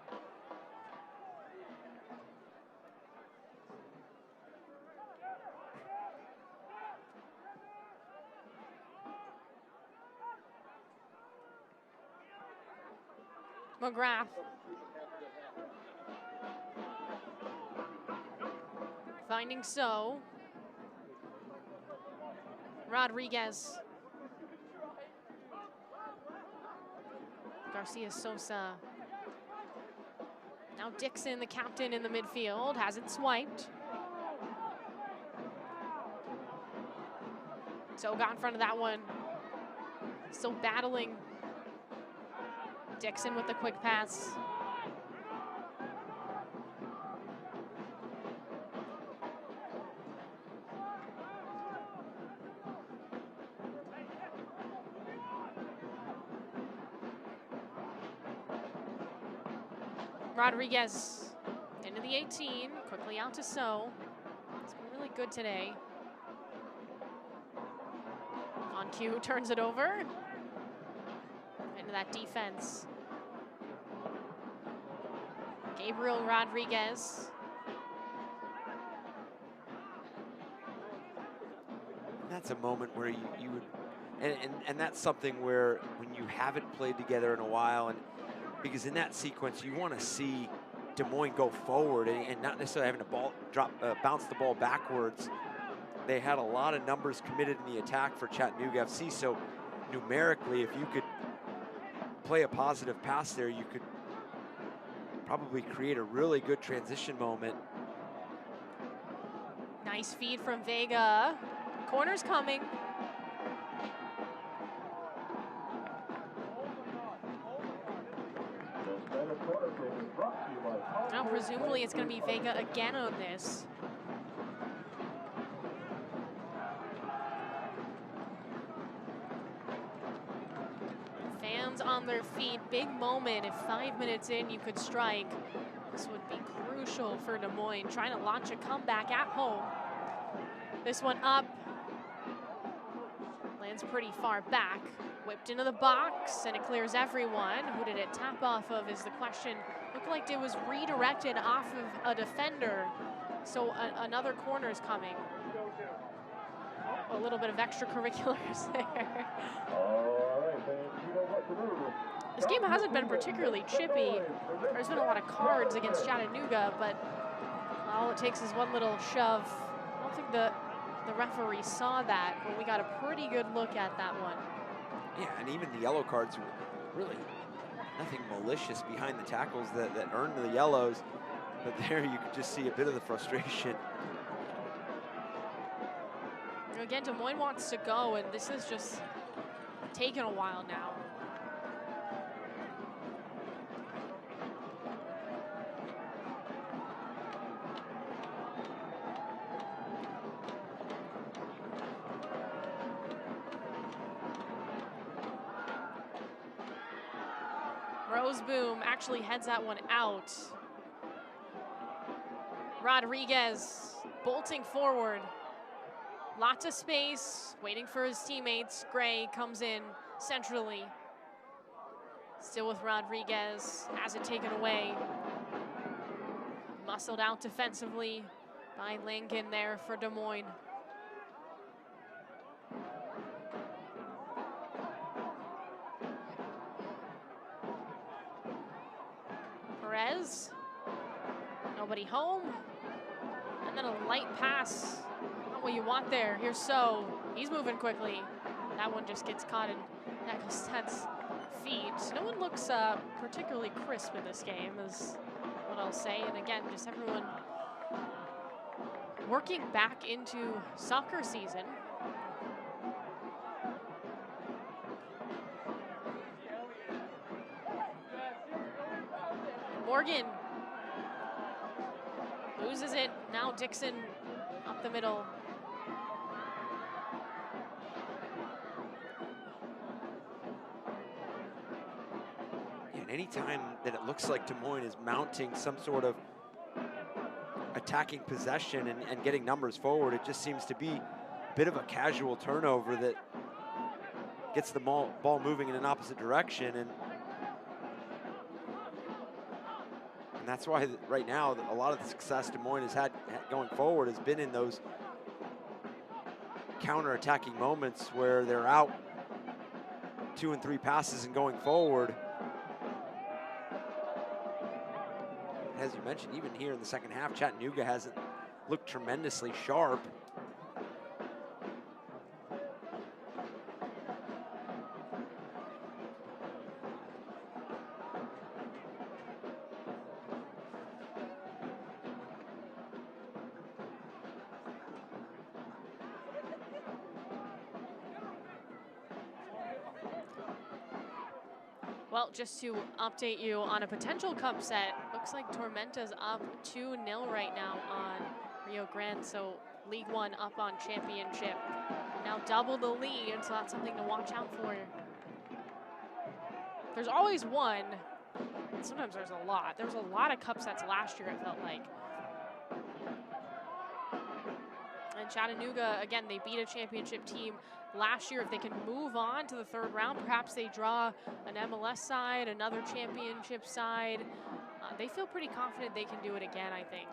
McGrath. Finding So. Rodriguez. Garcia Sosa. Now Dixon, the captain in the midfield, has it swiped. So got in front of that one. Still battling. Dixon with the quick pass. Rodriguez into the 18, quickly out to So. It's been really good today. On cue, turns it over. Into that defense. Gabriel Rodriguez. That's a moment where you would, and that's something where when you haven't played together in a while, and because in that sequence you want to see Des Moines go forward and not necessarily having to bounce the ball backwards. They had a lot of numbers committed in the attack for Chattanooga FC, so numerically, if you could play a positive pass there, you could probably create a really good transition moment. Nice feed from Vega. Corner's coming. Now presumably it's going to be Vega again on this. Fans on their feet. Big moment. If 5 minutes in you could strike, this would be crucial for Des Moines. Trying to launch a comeback at home. This one up. Lands pretty far back. Whipped into the box, and it clears everyone. Who did it tap off of is the question. Looked like it was redirected off of a defender. So another corner is coming. Oh, a little bit of extracurriculars there. This game hasn't been particularly chippy. There's been a lot of cards against Chattanooga, but all it takes is one little shove. I don't think the referee saw that, but we got a pretty good look at that one. Yeah, and even the yellow cards were really nothing malicious behind the tackles that earned the yellows, but there you could just see a bit of the frustration. Again, Des Moines wants to go, and this is just taking a while now. Roseboom actually heads that one out. Rodriguez bolting forward. Lots of space, waiting for his teammates. Gray comes in centrally. Still with Rodriguez, has it taken away. Muscled out defensively by Lincoln there for Des Moines. Perez, nobody home. And then a light pass. Not what you want there. Here's So. He's moving quickly. That one just gets caught in Neckstead's feet. No one looks particularly crisp in this game, is what I'll say. And again, just everyone working back into soccer season. Morgan loses it. Now Dixon up the middle. And anytime that it looks like Des Moines is mounting some sort of attacking possession and getting numbers forward, it just seems to be a bit of a casual turnover that gets the ball moving in an opposite direction. And that's why right now a lot of the success Des Moines has had going forward has been in those counter-attacking moments where they're out 2 and 3 passes and going forward. As you mentioned, even here in the second half, Chattanooga hasn't looked tremendously sharp. Well, just to update you on a potential cup set, looks like Tormenta's up 2-0 right now on Rio Grande, so League One up on championship. Now double the lead, so that's something to watch out for. There's always one, Sometimes there's a lot. There was a lot of cup sets last year, it felt like. And Chattanooga, again, they beat a championship team last year. If they can move on to the third round, perhaps they draw an MLS side, another championship side. They feel pretty confident they can do it again, I think.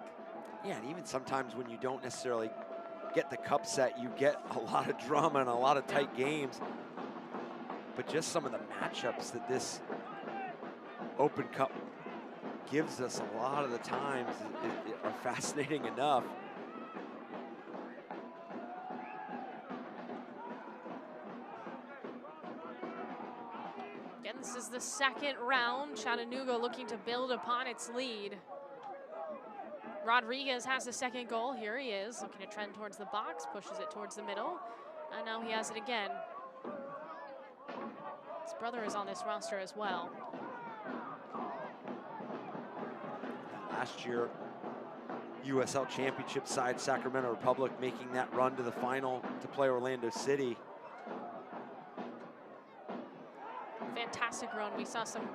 Yeah, and even sometimes when you don't necessarily get the cup set, you get a lot of drama and a lot of tight games. But just some of the matchups that this Open Cup gives us a lot of the times are fascinating enough. Again, this is the second round. Chattanooga looking to build upon its lead. Rodriguez has the second goal. Here he is, looking to trend towards the box, pushes it towards the middle, and now he has it again. His brother is on this roster as well. Last year, USL Championship side Sacramento Republic making that run to the final to play Orlando City. Fantastic run. We saw some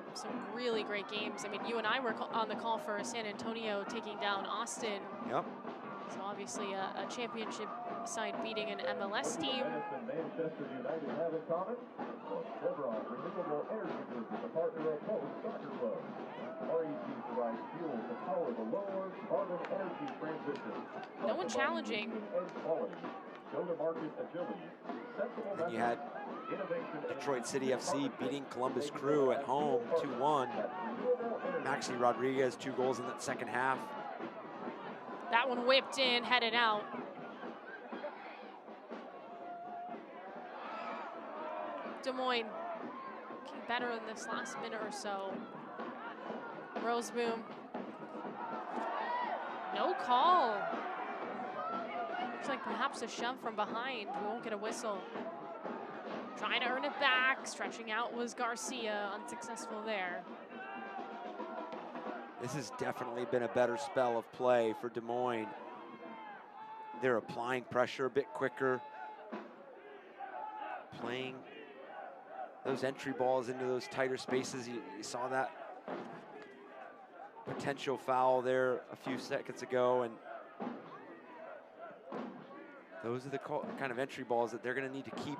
really great games. I mean, you and I were on the call for San Antonio taking down Austin. Yep. So obviously a championship side beating an MLS team. Manchester United have in common? Well, Chevron Renewable Energy Group is a partner of both soccer clubs. REG provides fuel to power the lower carbon energy transition. No one challenging. Quality, go-to-market agility, sensible And you had Detroit City FC beating Columbus Crew at home 2-1. Maxi Rodriguez, 2 goals in that second half. That one whipped in, headed out. Des Moines looking better in this last minute or so. Roseboom. No call. Looks like perhaps a shove from behind. We won't get a whistle. Trying to earn it back. Stretching out was Garcia. Unsuccessful there. This has definitely been a better spell of play for Des Moines. They're applying pressure a bit quicker. Playing those entry balls into those tighter spaces. You saw that potential foul there a few seconds ago, and those are the kind of entry balls that they're going to need to keep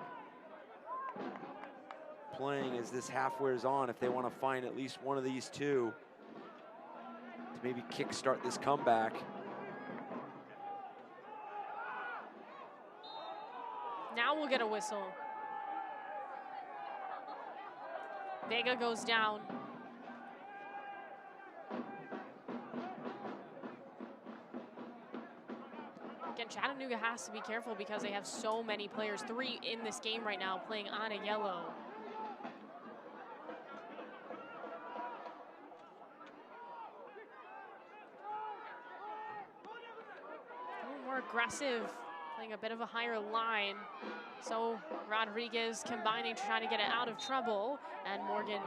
playing as this half wears on if they want to find at least one of these two to maybe kickstart this comeback. Now we'll get a whistle. Vega goes down. Again, Chattanooga has to be careful because they have so many players, 3 in this game right now, playing on a yellow. A little more aggressive, playing a bit of a higher line. So Rodriguez combining, trying to get it out of trouble, and Morgan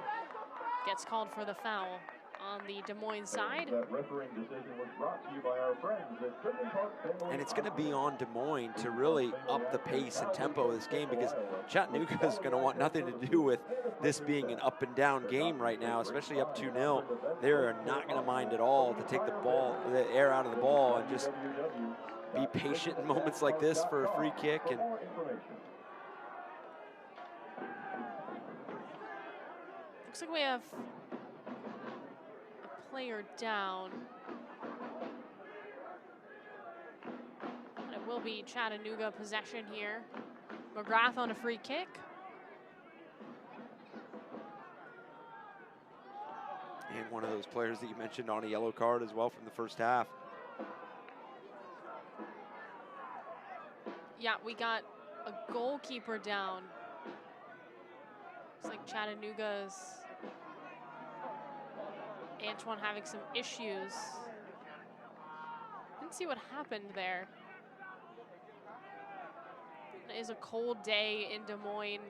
gets called for the foul on the Des Moines side. That refereeing decision was brought to you by our friends at Griffin Park Family. And it's going to be on Des Moines to really up the pace and tempo of this game, because Chattanooga is going to want nothing to do with this being an up and down game right now, especially up 2-0. They are not going to mind at all to take the air out of the ball and just be patient in moments like this for a free kick. And looks like we have a player down. And it will be Chattanooga possession here. McGrath on a free kick. And one of those players that you mentioned on a yellow card as well from the first half. Yeah, we got a goalkeeper down. Looks like Chattanooga's Antoine having some issues. Didn't see what happened there. It is a cold day in Des Moines.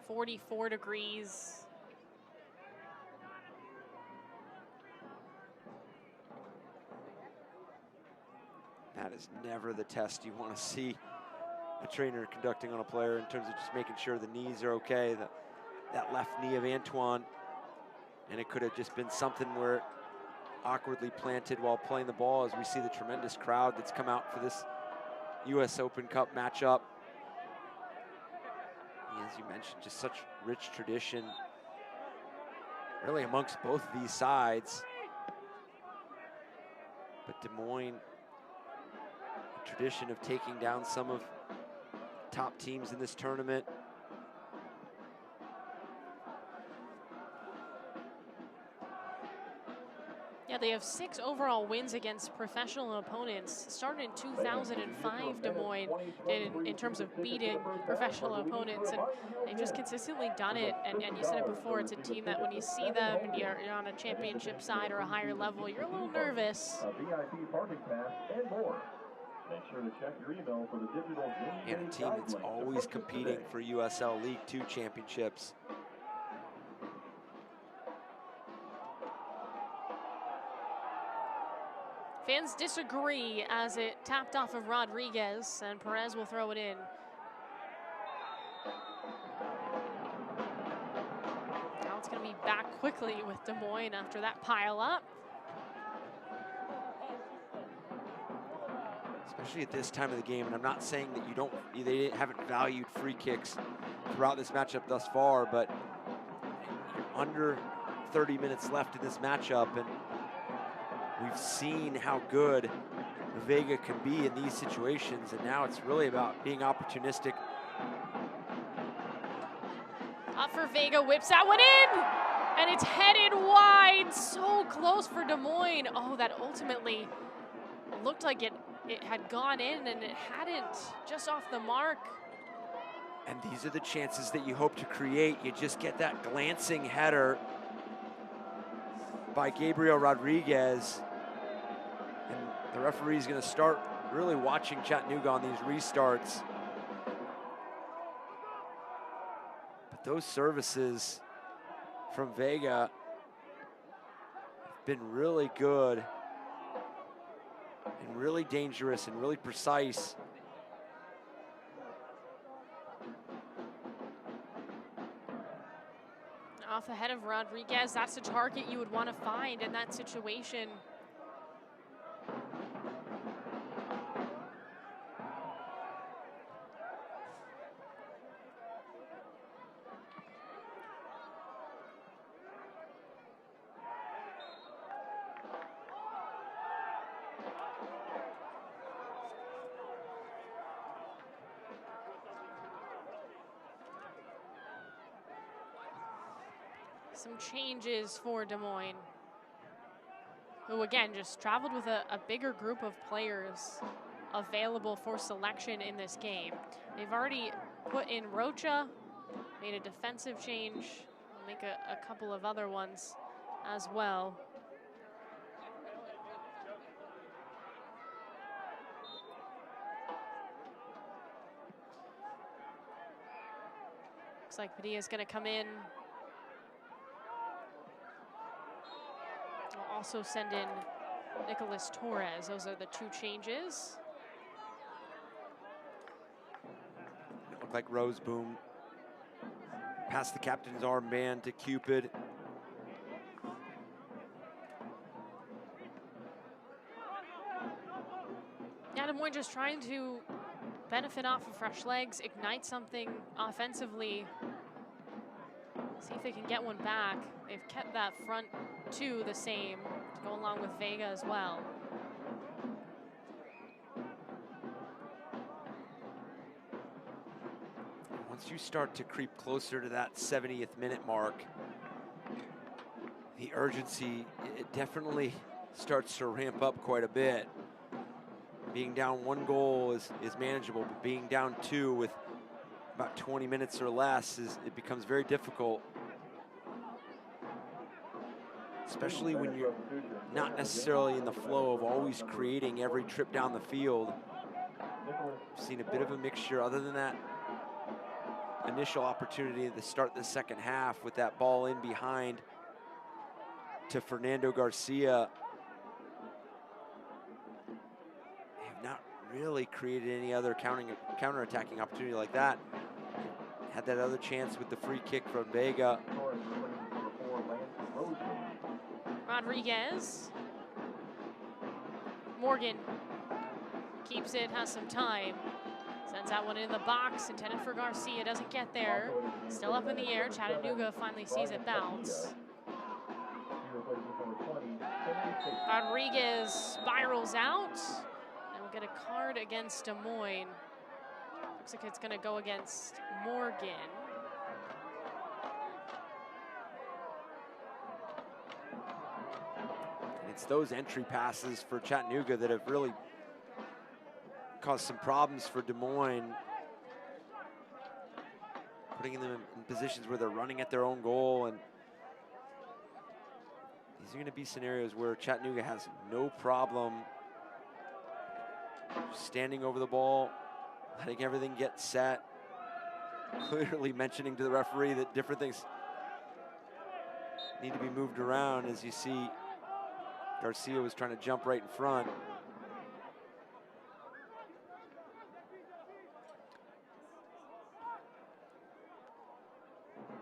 44 degrees. That is never the test you want to see a trainer conducting on a player in terms of just making sure the knees are okay. That left knee of Antoine And it could have just been something where awkwardly planted while playing the ball, as we see the tremendous crowd that's come out for this US Open Cup matchup. As you mentioned, just such rich tradition really amongst both of these sides. But Des Moines, a tradition of taking down some of the top teams in this tournament. Yeah, they have 6 overall wins against professional opponents. Started in 2005, Des Moines, in terms of beating professional opponents, and they've just consistently done it. And you said it before, it's a team that when you see them and you're on a championship side or a higher level, you're a little nervous. VIP parking pass and more. Make sure to check your email for the digital And a team that's always competing for USL League 2 championships. Fans disagree as it tapped off of Rodriguez, and Perez will throw it in. Now it's going to be back quickly with Des Moines after that pile up. Especially at this time of the game, and I'm not saying that they haven't valued free kicks throughout this matchup thus far, but under 30 minutes left in this matchup, and we've seen how good Vega can be in these situations, and now it's really about being opportunistic. Up for Vega, whips that one in, and it's headed wide. So close for Des Moines. Oh, that ultimately looked like it had gone in, and it hadn't, just off the mark. And these are the chances that you hope to create. You just get that glancing header by Gabriel Rodriguez. And the referee's going to start really watching Chattanooga on these restarts. But those services from Vega have been really good and really dangerous and really precise. Off the head of Rodriguez, that's a target you would want to find in that situation. Some changes for Des Moines, who again just traveled with a bigger group of players available for selection in this game. They've already put in Rocha, made a defensive change, make a couple of other ones as well. Looks like Padilla's gonna come in. We'll also send in Nicholas Torres. Those are the 2 changes. It looked like Roseboom passed the captain's armband to Cupid. Yeah, Des Moines just trying to benefit off of fresh legs, ignite something offensively. See if they can get one back. They've kept that front 2 the same to go along with Vega as well. Once you start to creep closer to that 70th minute mark, the urgency, it definitely starts to ramp up quite a bit. Being down 1 goal is manageable, but being down 2 with about 20 minutes or less, it becomes very difficult. Especially when you're not necessarily in the flow of always creating every trip down the field. I've seen a bit of a mixture other than that initial opportunity to start the second half with that ball in behind to Fernando Garcia. They have not really created any other counter-attacking opportunity like that. Had that other chance with the free kick from Vega. Rodriguez. Morgan keeps it, has some time. Sends that one in the box, intended for Garcia, doesn't get there. Still up in the air, Chattanooga finally sees it bounce. Rodriguez spirals out, and we'll get a card against Des Moines. Looks like it's gonna go against Morgan. It's those entry passes for Chattanooga that have really caused some problems for Des Moines, putting them in positions where they're running at their own goal. And these are going to be scenarios where Chattanooga has no problem standing over the ball, letting everything get set, clearly mentioning to the referee that different things need to be moved around. As you see, Garcia was trying to jump right in front.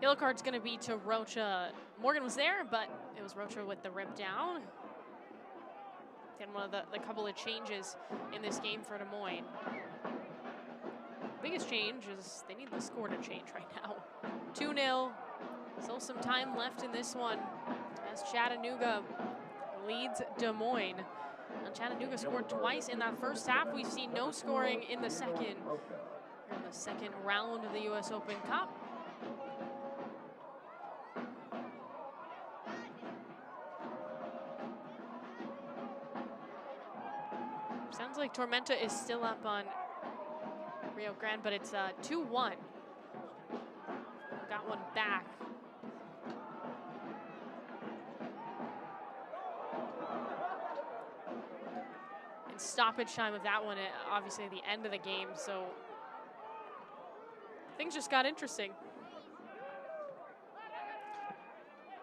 Yellow card's going to be to Rocha. Morgan was there, but it was Rocha with the rip down. And one of the couple of changes in this game for Des Moines. Biggest change is they need the score to change right now. 2-0. Still some time left in this one as Chattanooga leads Des Moines. And Chattanooga scored twice in that first half. We've seen no scoring in the second round of the U.S. Open Cup. Sounds like Tormenta is still up on Rio Grande, but it's 2-1. Got one back. And stoppage time of that one, obviously at the end of the game, so things just got interesting.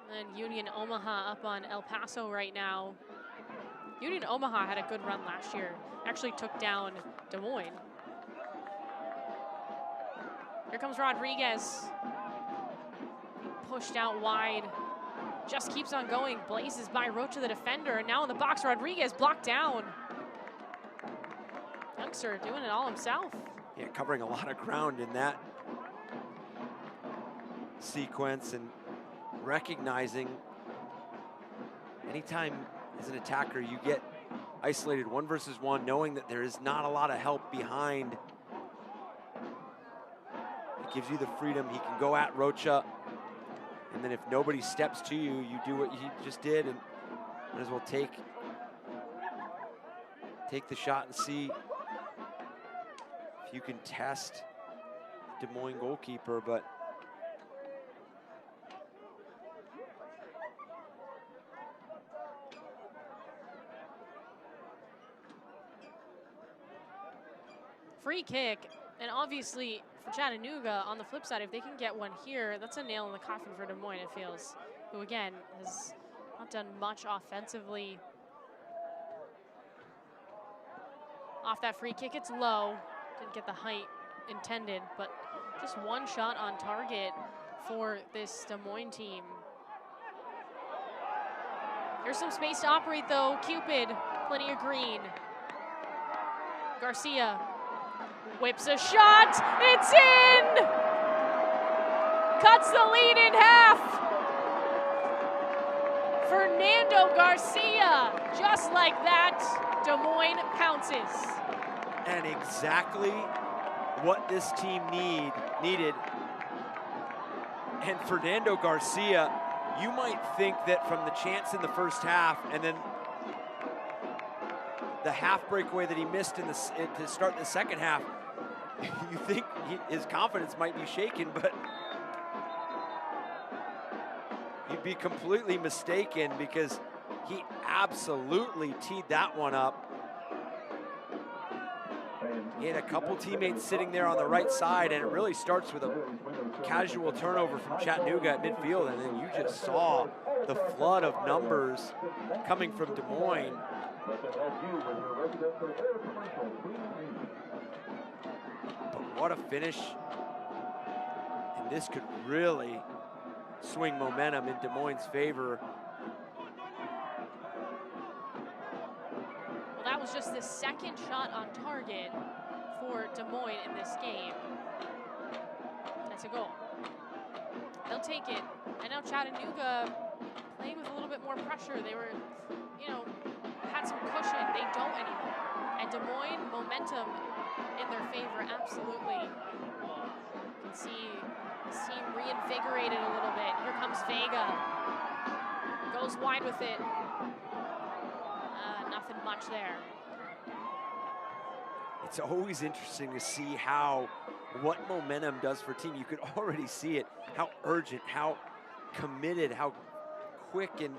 And then Union Omaha up on El Paso right now. Union Omaha had a good run last year. Actually took down Des Moines. Here comes Rodriguez. Pushed out wide. Just keeps on going. Blazes by Rocha, the defender. And now in the box, Rodriguez blocked down. Youngster doing it all himself. Yeah, covering a lot of ground in that sequence and recognizing anytime as an attacker you get isolated 1 versus 1, knowing that there is not a lot of help behind. It gives you the freedom. He can go at Rocha, and then if nobody steps to you, you do what he just did, and might as well take the shot and see if you can test the Des Moines goalkeeper. But free kick, and obviously for Chattanooga, on the flip side, if they can get one here, that's a nail in the coffin for Des Moines, it feels, who again has not done much offensively. Off that free kick, it's low. Didn't get the height intended, but just one shot on target for this Des Moines team. There's some space to operate though. Cupid, plenty of green. Garcia whips a shot, it's in! Cuts the lead in half. Fernando Garcia, just like that, Des Moines pounces. And exactly what this team needed. And Fernando Garcia, you might think that from the chance in the first half and then the half breakaway that he missed to start the second half, you think his confidence might be shaken, but you'd be completely mistaken because he absolutely teed that one up. He had a couple teammates sitting there on the right side, and it really starts with a casual turnover from Chattanooga at midfield, and then you just saw the flood of numbers coming from Des Moines. But what a finish. And this could really swing momentum in Des Moines' favor. Well, that was just the second shot on target for Des Moines in this game. That's a goal. They'll take it. And now Chattanooga playing with a little bit more pressure. They were, you know, had some cushion. They don't anymore. And Des Moines, momentum in their favor, absolutely. You can see this team reinvigorated a little bit. Here comes Vega. Goes wide with it. Nothing much there. It's always interesting to see what momentum does for a team. You could already see it, how urgent, how committed, how quick, and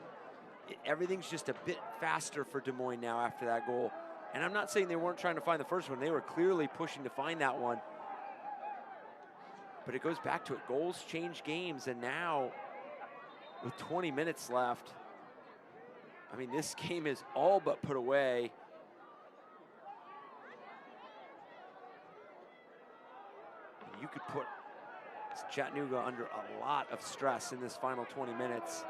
everything's just a bit faster for Des Moines now after that goal. And I'm not saying they weren't trying to find the first one. They were clearly pushing to find that one. But it goes back to it. Goals change games, and now with 20 minutes left, I mean, this game is all but put away. And you could put Chattanooga under a lot of stress in this final 20 minutes.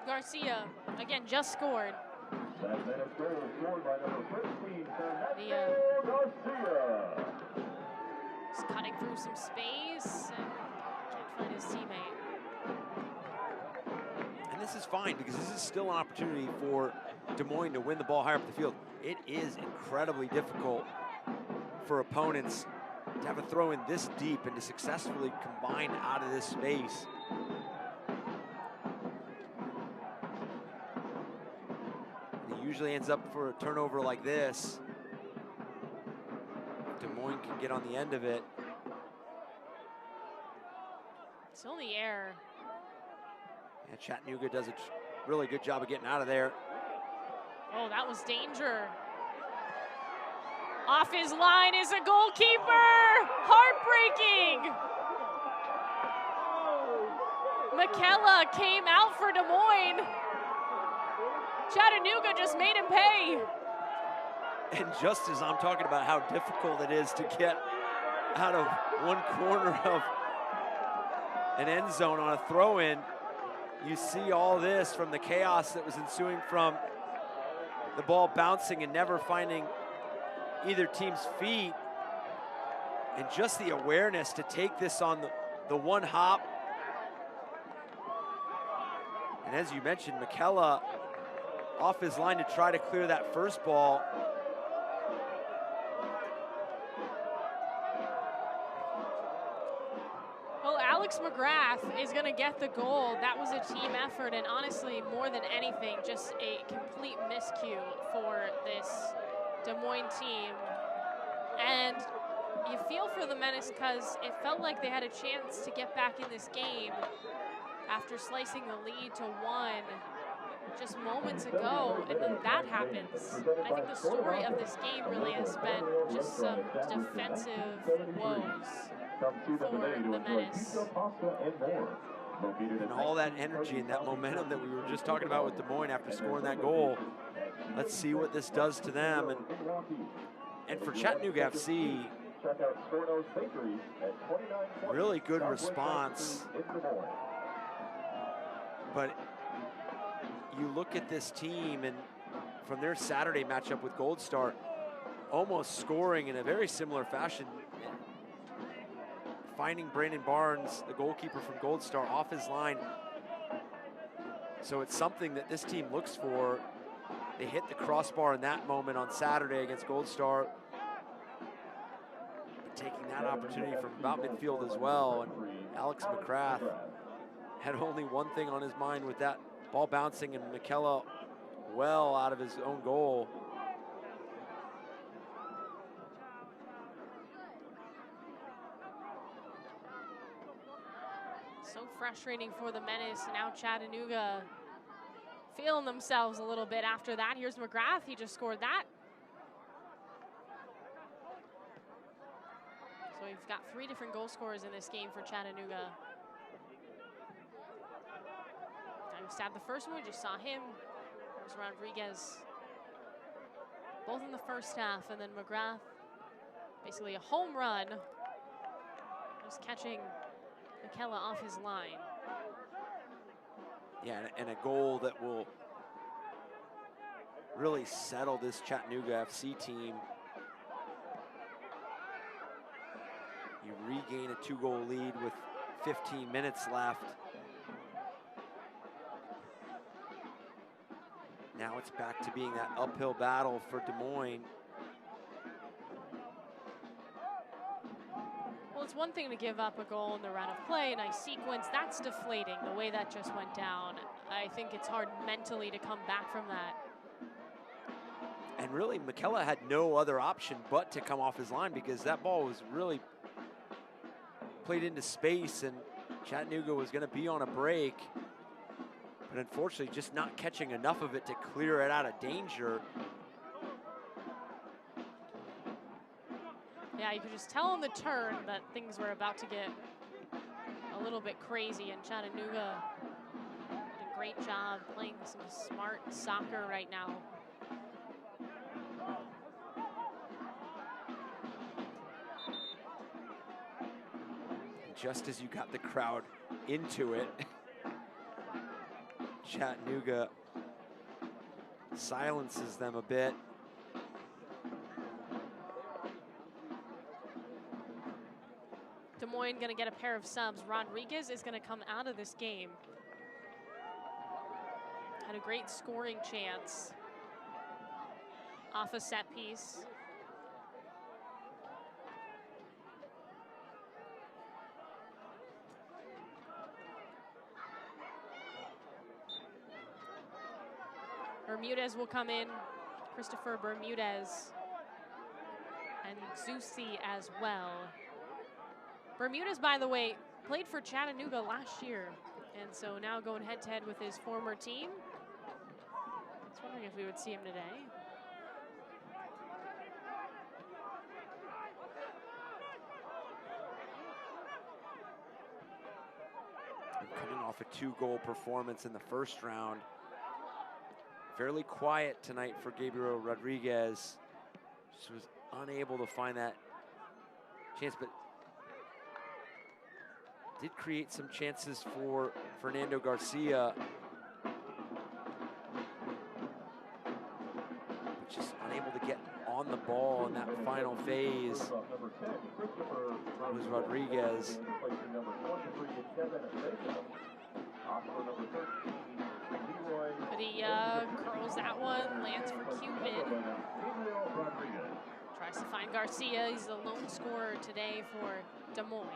Garcia, again, just scored. That Menace goal was scored by number 13, Garcia. He's cutting through some space and can't find his teammate. And this is fine because this is still an opportunity for Des Moines to win the ball higher up the field. It is incredibly difficult for opponents to have a throw in this deep and to successfully combine out of this space. And it usually ends up for a turnover like this. Des Moines can get on the end of it. It's only air. Yeah, Chattanooga does a really good job of getting out of there. Oh, that was danger. Off his line is a goalkeeper. Heartbreaking. McKella came out for Des Moines. Chattanooga just made him pay. And just as I'm talking about how difficult it is to get out of one corner of an end zone on a throw-in, you see all this from the chaos that was ensuing from the ball bouncing and never finding either team's feet, and just the awareness to take this on the one hop. And as you mentioned, McKella off his line to try to clear that first ball. Well, Alex McGrath is going to get the goal. That was a team effort, and honestly, more than anything, just a complete miscue for this Des Moines team. And you feel for the Menace because it felt like they had a chance to get back in this game after slicing the lead to 1 just moments ago, and then that happens. I think the story of this game really has been just some defensive woes for the Menace. And all that energy and that momentum that we were just talking about with Des Moines after scoring that goal. Let's see what this does to them. And for Chattanooga FC, really good response. But you look at this team, and from their Saturday matchup with Gold Star, almost scoring in a very similar fashion, finding Brandon Barnes, the goalkeeper from Gold Star, off his line. So it's something that this team looks for. They hit the crossbar in that moment on Saturday against Gold Star, but taking that opportunity from about midfield as well. And Alex McGrath had only one thing on his mind with that ball bouncing, and McKella well out of his own goal. So frustrating for the Menace. Now Chattanooga feeling themselves a little bit after that. Here's McGrath, he just scored that. So we've got 3 different goal scorers in this game for Chattanooga. Time stabbed the first one, we just saw him. There's Rodriguez. Both in the first half, and then McGrath Basically a home run. Just catching McKella off his line. Yeah, and a goal that will really settle this Chattanooga FC team. You regain a 2-goal lead with 15 minutes left. Now it's back to being that uphill battle for Des Moines. Well, it's one thing to give up a goal in the run of play, nice sequence. That's deflating, the way that just went down. I think it's hard mentally to come back from that. And really, McKella had no other option but to come off his line, because that ball was really played into space, and Chattanooga was going to be on a break. But unfortunately, just not catching enough of it to clear it out of danger. Yeah, you could just tell on the turn that things were about to get a little bit crazy, and Chattanooga did a great job playing some smart soccer right now. Just as you got the crowd into it, Chattanooga silences them a bit. Des Moines gonna get a pair of subs. Rodriguez is gonna come out of this game. Had a great scoring chance off a set piece. Bermudez will come in, Christopher Bermudez, and Zusi as well. Bermudez, by the way, played for Chattanooga last year, and so now going head-to-head with his former team. I was wondering if we would see him today. Coming off a 2-goal performance in the first round. Fairly quiet tonight for Gabriel Rodriguez. Just was unable to find that chance, but did create some chances for Fernando Garcia. But just unable to get on the ball in that final phase was Rodriguez. But he curls that one, lands for Cupid. Tries to find Garcia. He's the lone scorer today for Des Moines.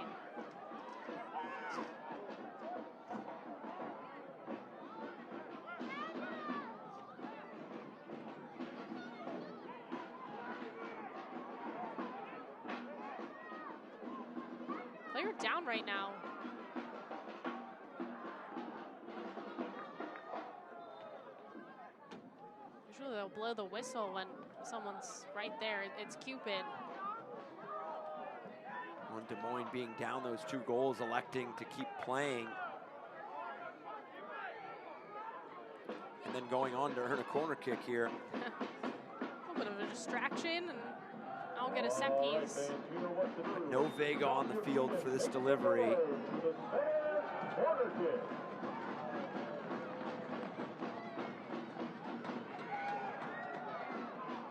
Player down right now. Usually they'll blow the whistle when someone's right there. It's Cupid. When Des Moines being down those 2 goals, electing to keep playing. And then going on to earn a corner kick here. A little bit of a distraction, and I'll get a set piece. But no Vega on the field for this delivery.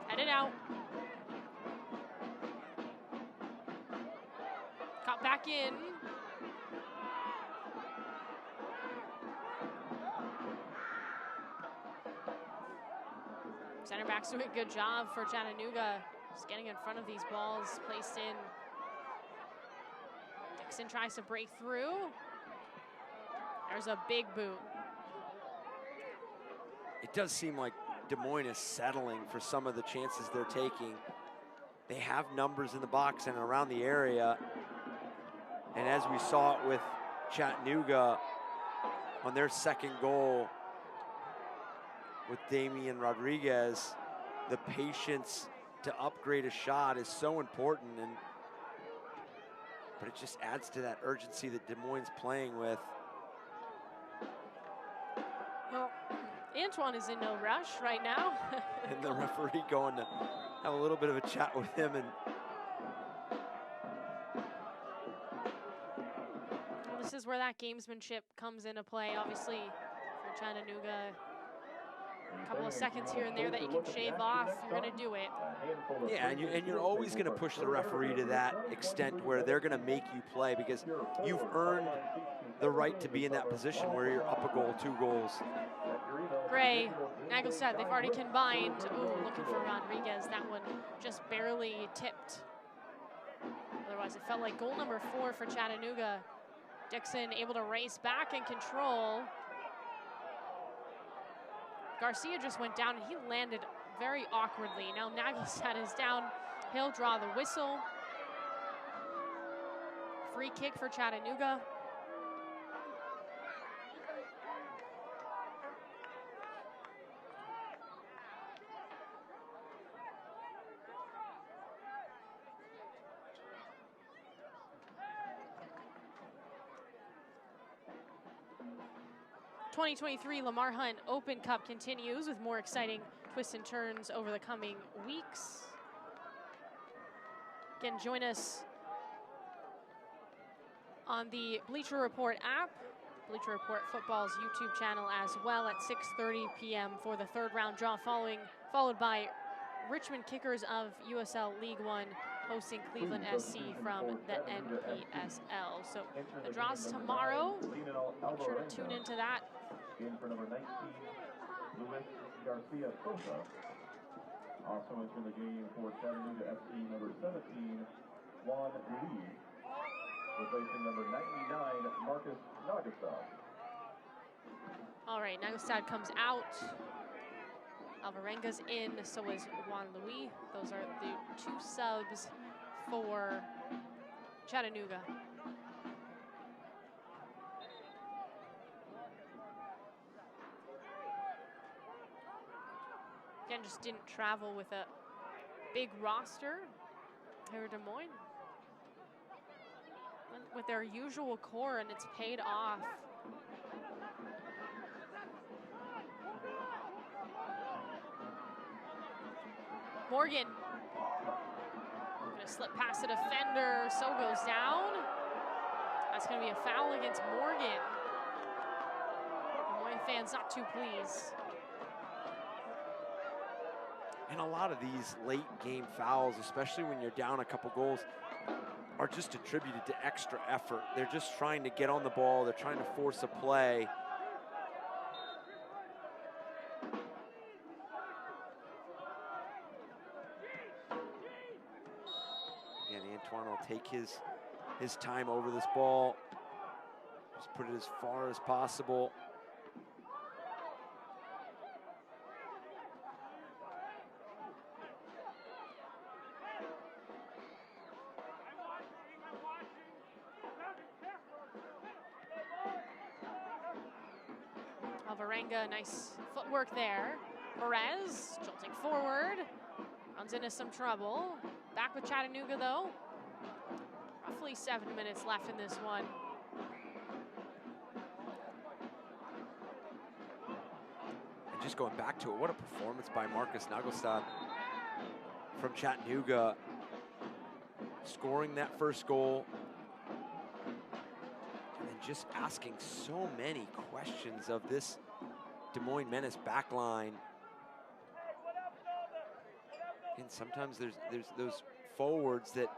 Headed out. Got back in. Center back's doing a good job for Chattanooga. Just getting in front of these balls placed in. Dixon tries to break through. There's a big boot. It does seem like Des Moines is settling for some of the chances they're taking. They have numbers in the box and around the area. And as we saw it with Chattanooga on their second goal with Damian Rodriguez, the patience to upgrade a shot is so important, but it just adds to that urgency that Des Moines playing with. Well, Antoine is in no rush right now. And the referee going to have a little bit of a chat with him and this is where that gamesmanship comes into play, obviously, for Chattanooga. A couple of seconds here and there that you can shave off, you're going to do it. Yeah, and you're always going to push the referee to that extent where they're going to make you play, because you've earned the right to be in that position where you're up a goal, 2 goals. Gray, Nagelstad, they've already combined. Ooh, looking for Rodriguez. That one just barely tipped. Otherwise, it felt like goal number 4 for Chattanooga. Dixon able to race back and control. Garcia just went down and he landed very awkwardly. Now Nagelstad is down. He'll draw the whistle. Free kick for Chattanooga. '23 Lamar Hunt Open Cup continues with more exciting twists and turns over the coming weeks. Again, join us on the Bleacher Report app, Bleacher Report Football's YouTube channel as well at 6:30 p.m. for the 3rd round draw, followed by Richmond Kickers of USL League One hosting Cleveland SC from the NPSL. So the draw's tomorrow. Make sure to tune into that. In for number 19, Luis Garcia Sosa. Also entering the game for Chattanooga FC, number 17, Juan Lee. Replacing number 99, Marcus Nagelstad. All right, Nagelstad comes out. Alvarenga's in, so is Juan Louis. Those are the 2 subs for Chattanooga. Again, just didn't travel with a big roster here at Des Moines. Went with their usual core, and it's paid off. Morgan, gonna slip past the defender, so goes down. That's gonna be a foul against Morgan. Des Moines fans not too pleased. And a lot of these late game fouls, especially when you're down a couple goals, are just attributed to extra effort. They're just trying to get on the ball. They're trying to force a play. And Antoine will take his time over this ball. Just put it as far as possible. Alvarenga, nice footwork there. Perez jolting forward, runs into some trouble. Back with Chattanooga though. Roughly 7 minutes left in this one. And just going back to it, what a performance by Marcus Nagelstad from Chattanooga. Scoring that first goal. And then just asking so many questions of this Des Moines Menace back line. And sometimes there's those forwards that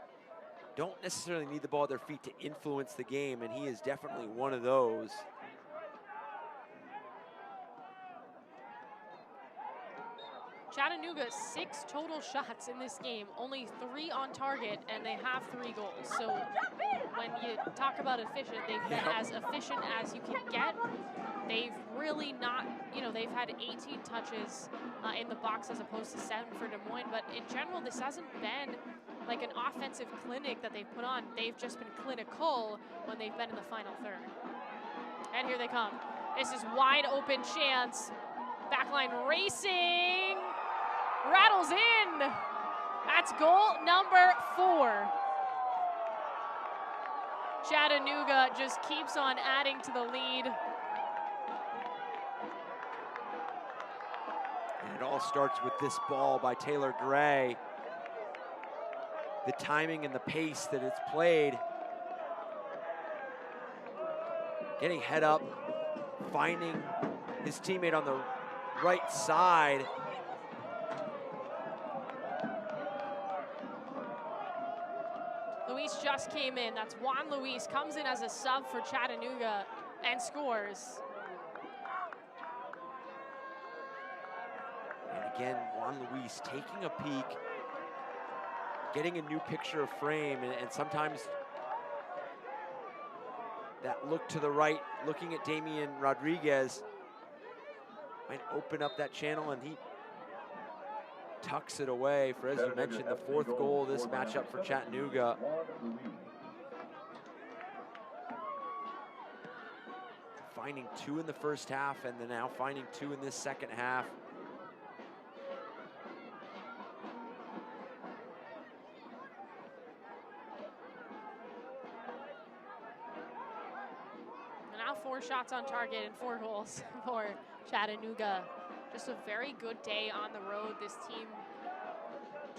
don't necessarily need the ball at their feet to influence the game, and he is definitely one of those. Chattanooga, 6 total shots in this game, only 3 on target, and they have 3 goals. So when you talk about efficient, they've been as efficient as you can get. They've really not, they've had 18 touches in the box as opposed to 7 for Des Moines, but in general, this hasn't been like an offensive clinic that they've put on. They've just been clinical when they've been in the final third. And here they come. This is wide open chance. Backline racing. Rattles in. That's goal number 4. Chattanooga just keeps on adding to the lead. And it all starts with this ball by Taylor Gray. The timing and the pace that it's played. getting head up, finding his teammate on the right side. Luis just came in. That's Juan Luis, comes in as a sub for Chattanooga and scores. And again, Juan Luis taking a peek, getting a new picture of frame, and sometimes that look to the right, looking at Damian Rodriguez, might open up that channel, and he tucks it away for, as you mentioned, the fourth goal of this matchup for Chattanooga. Finding 2 in the first half, and then now finding 2 in this second half. Now 4 shots on target and 4 goals for Chattanooga. Just a very good day on the road. This team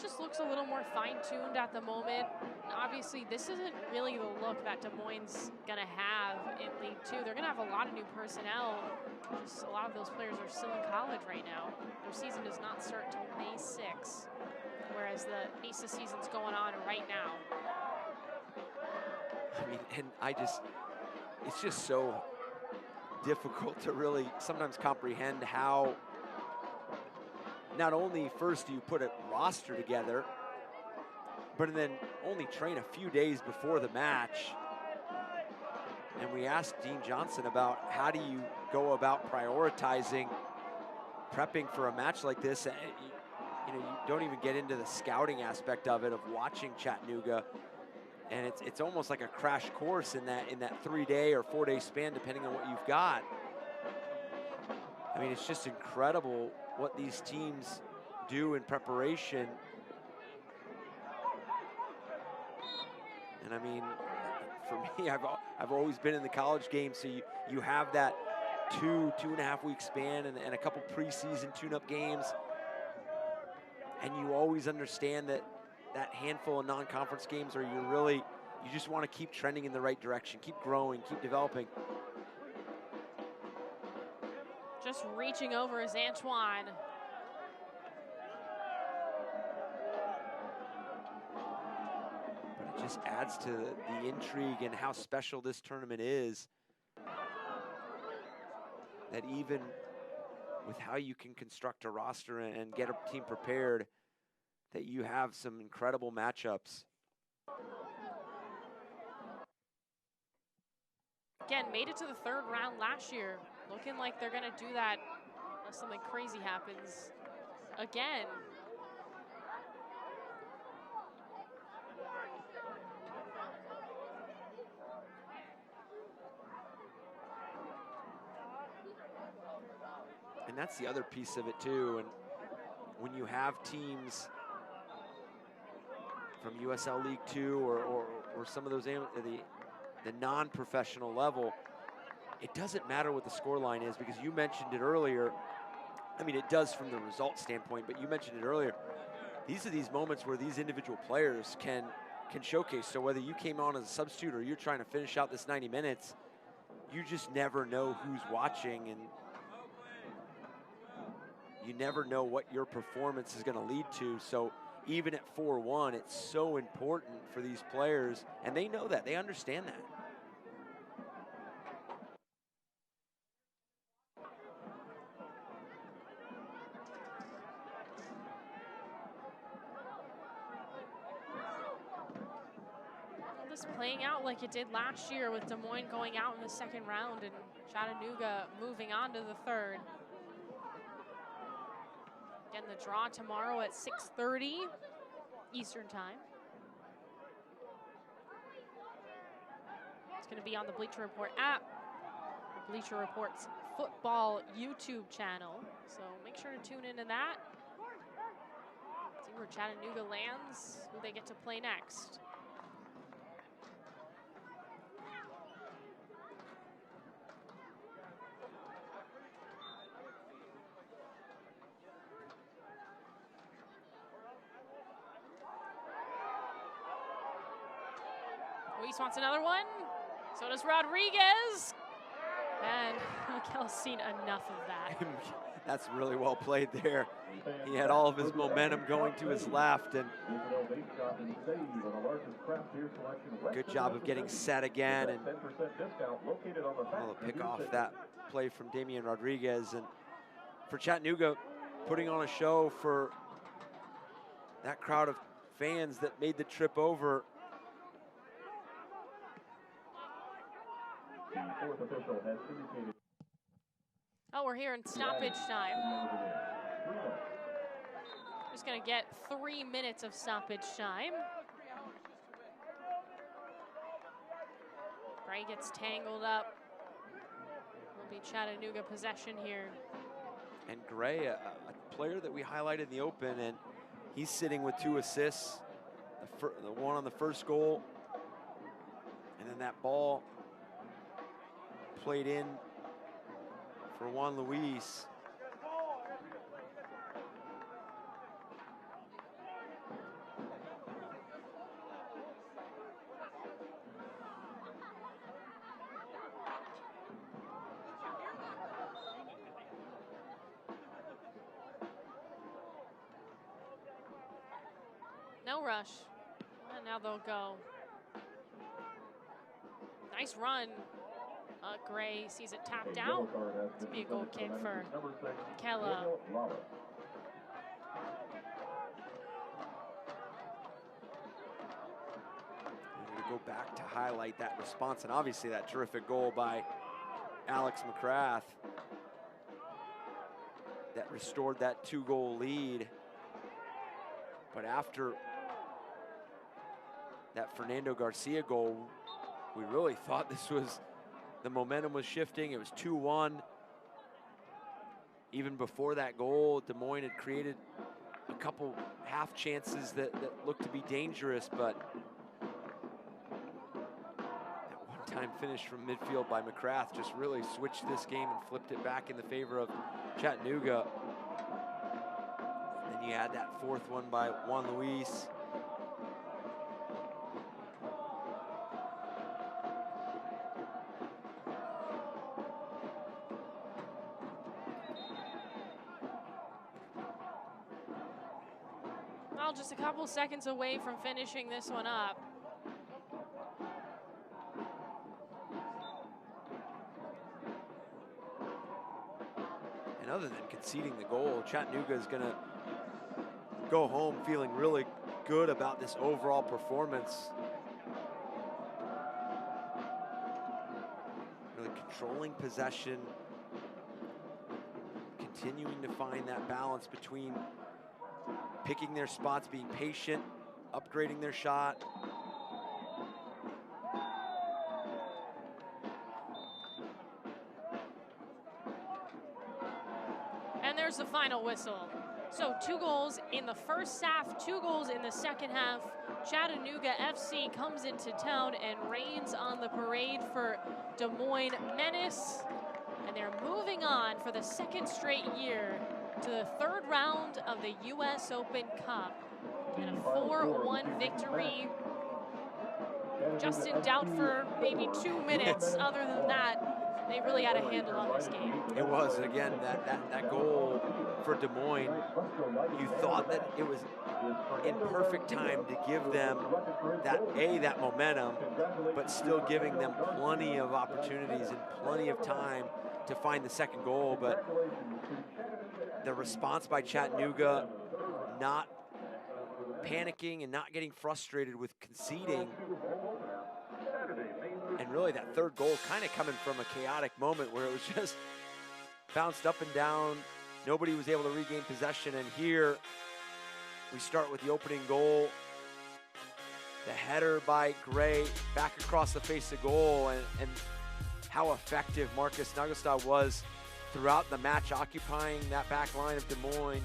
just looks a little more fine-tuned at the moment. Obviously, this isn't really the look that Des Moines gonna have in League 2. They're gonna have a lot of new personnel. Just a lot of those players are still in college right now. Their season does not start until May 6th, whereas the NISA season's going on right now. I mean, and it's just so difficult to really sometimes comprehend how not only first do you put a roster together, but then only train a few days before the match. And we asked Dean Johnson about how do you go about prioritizing prepping for a match like this. And you know, you don't even get into the scouting aspect of it, of watching Chattanooga. And it's almost like a crash course in that 3-day or 4-day span, depending on what you've got. I mean, it's just incredible what these teams do in preparation. And I mean, for me, I've always been in the college game, so you have that 2.5 week span and a couple preseason tune-up games, and you always understand that handful of non-conference games are you just want to keep trending in the right direction, keep growing, keep developing. Just reaching over is Antoine. But it just adds to the intrigue and how special this tournament is, that even with how you can construct a roster and get a team prepared, that you have some incredible matchups. Again, made it to the 3rd round last year. Looking like they're gonna do that unless something crazy happens again. And that's the other piece of it too. And when you have teams from USL League 2 or some of those, the non-professional level, it doesn't matter what the score line is, because you mentioned it earlier. I mean, it does from the result standpoint, but you mentioned it earlier. These are these moments where these individual players can showcase. So whether you came on as a substitute or you're trying to finish out this 90 minutes, you just never know who's watching, and you never know what your performance is going to lead to. So even at 4-1, it's so important for these players, and they know that, they understand that. This playing out like it did last year, with Des Moines going out in the 2nd round and Chattanooga moving on to the 3rd. Again, the draw tomorrow at 6:30 Eastern time. It's going to be on the Bleacher Report app, the Bleacher Report's football YouTube channel. So make sure to tune into that. See where Chattanooga lands, who they get to play next. Luis wants another one. So does Rodriguez. And Mikel's seen enough of that. That's really well played there. He had all of his momentum going to his left, and good job of getting set again, and able to pick off that play from Damian Rodriguez. And for Chattanooga, putting on a show for that crowd of fans that made the trip over. Oh, we're here in stoppage time. Just gonna get 3 minutes of stoppage time. Gray gets tangled up. Will be Chattanooga possession here. And Gray, a player that we highlighted in the open, and he's sitting with 2 assists. The one on the first goal, and then that ball played in for Juan Luis. No rush. And now they'll go. Nice run. Gray sees it tapped out. It's gonna be a goal kick for Kella. To go back to highlight that response, and obviously that terrific goal by Alex McCrath that restored that 2-goal lead. But after that Fernando Garcia goal, we really thought the momentum was shifting. It was 2-1. Even before that goal, Des Moines had created a couple half chances that looked to be dangerous, but that one-time finish from midfield by McCrath just really switched this game and flipped it back in the favor of Chattanooga. And then you had that 4th one by Juan Luis. Well, just a couple seconds away from finishing this one up. And other than conceding the goal, Chattanooga is going to go home feeling really good about this overall performance. Really controlling possession, continuing to find that balance between picking their spots, being patient, upgrading their shot. And there's the final whistle. So 2 goals in the first half, 2 goals in the second half. Chattanooga FC comes into town and reigns on the parade for Des Moines Menace. And they're moving on for the 2nd straight year to the 3rd round of the US Open Cup. And a 4-1 victory. Just in doubt for maybe 2 minutes. Other than that, they really had a handle on this game. It was, again, that goal for Des Moines. You thought that it was in perfect time to give them that momentum, but still giving them plenty of opportunities and plenty of time to find the 2nd goal. But the response by Chattanooga, not panicking and not getting frustrated with conceding. And really that 3rd goal kind of coming from a chaotic moment where it was just bounced up and down. Nobody was able to regain possession. And here we start with the opening goal. The header by Gray back across the face of goal, and how effective Marcus Nagastad was throughout the match, occupying that back line of Des Moines.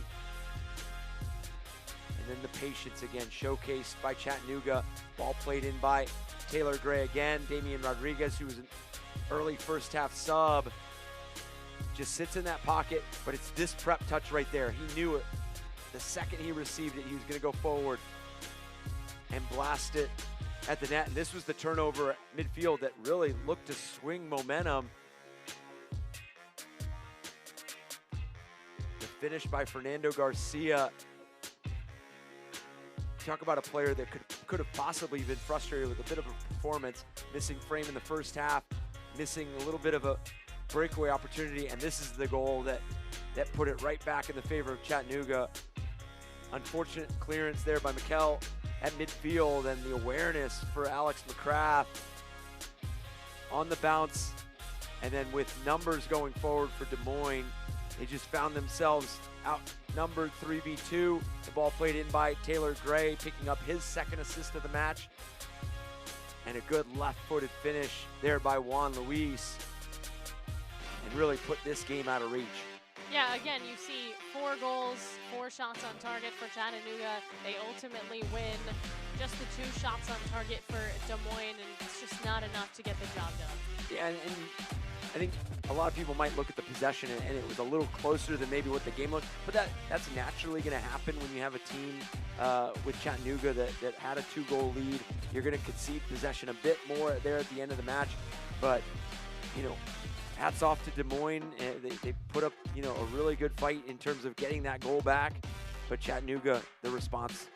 And then the patience again showcased by Chattanooga. Ball played in by Taylor Gray again. Damian Rodriguez, who was an early first half sub, just sits in that pocket, but it's this prep touch right there. He knew it. The second he received it, he was gonna go forward and blast it at the net. And this was the turnover at midfield that really looked to swing momentum. finish by Fernando Garcia. Talk about a player that could have possibly been frustrated with a bit of a performance, missing frame in the first half, missing a little bit of a breakaway opportunity, and this is the goal that put it right back in the favor of Chattanooga. Unfortunate clearance there by Mikel at midfield, and the awareness for Alex McCraft on the bounce, and then with numbers going forward for Des Moines, they just found themselves outnumbered 3v2. The ball played in by Taylor Gray, picking up his second assist of the match, and a good left-footed finish there by Juan Luis, and really put this game out of reach. Yeah, again, you see 4 goals, 4 shots on target for Chattanooga. They ultimately win. Just the 2 shots on target for Des Moines, and it's just not enough to get the job done. Yeah, and I think a lot of people might look at the possession and it was a little closer than maybe what the game looked, but that's naturally going to happen when you have a team with Chattanooga that had a 2-goal lead. You're going to concede possession a bit more there at the end of the match, but, you know, hats off to Des Moines. They put up, you know, a really good fight in terms of getting that goal back, but Chattanooga, the response.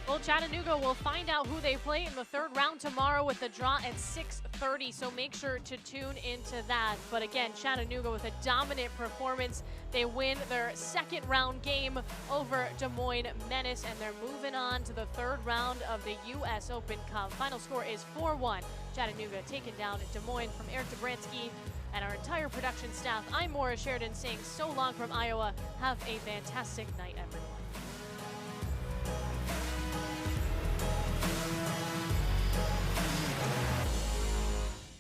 Well, Chattanooga will find out who they play in the 3rd round tomorrow with the draw at 6:30, so make sure to tune into that. But again, Chattanooga with a dominant performance. They win their 2nd round game over Des Moines Menace, and they're moving on to the 3rd round of the US Open Cup. Final score is 4-1. Chattanooga taking down Des Moines. From Eric Dobransky and our entire production staff, I'm Maura Sheridan saying so long from Iowa. Have a fantastic night, everyone.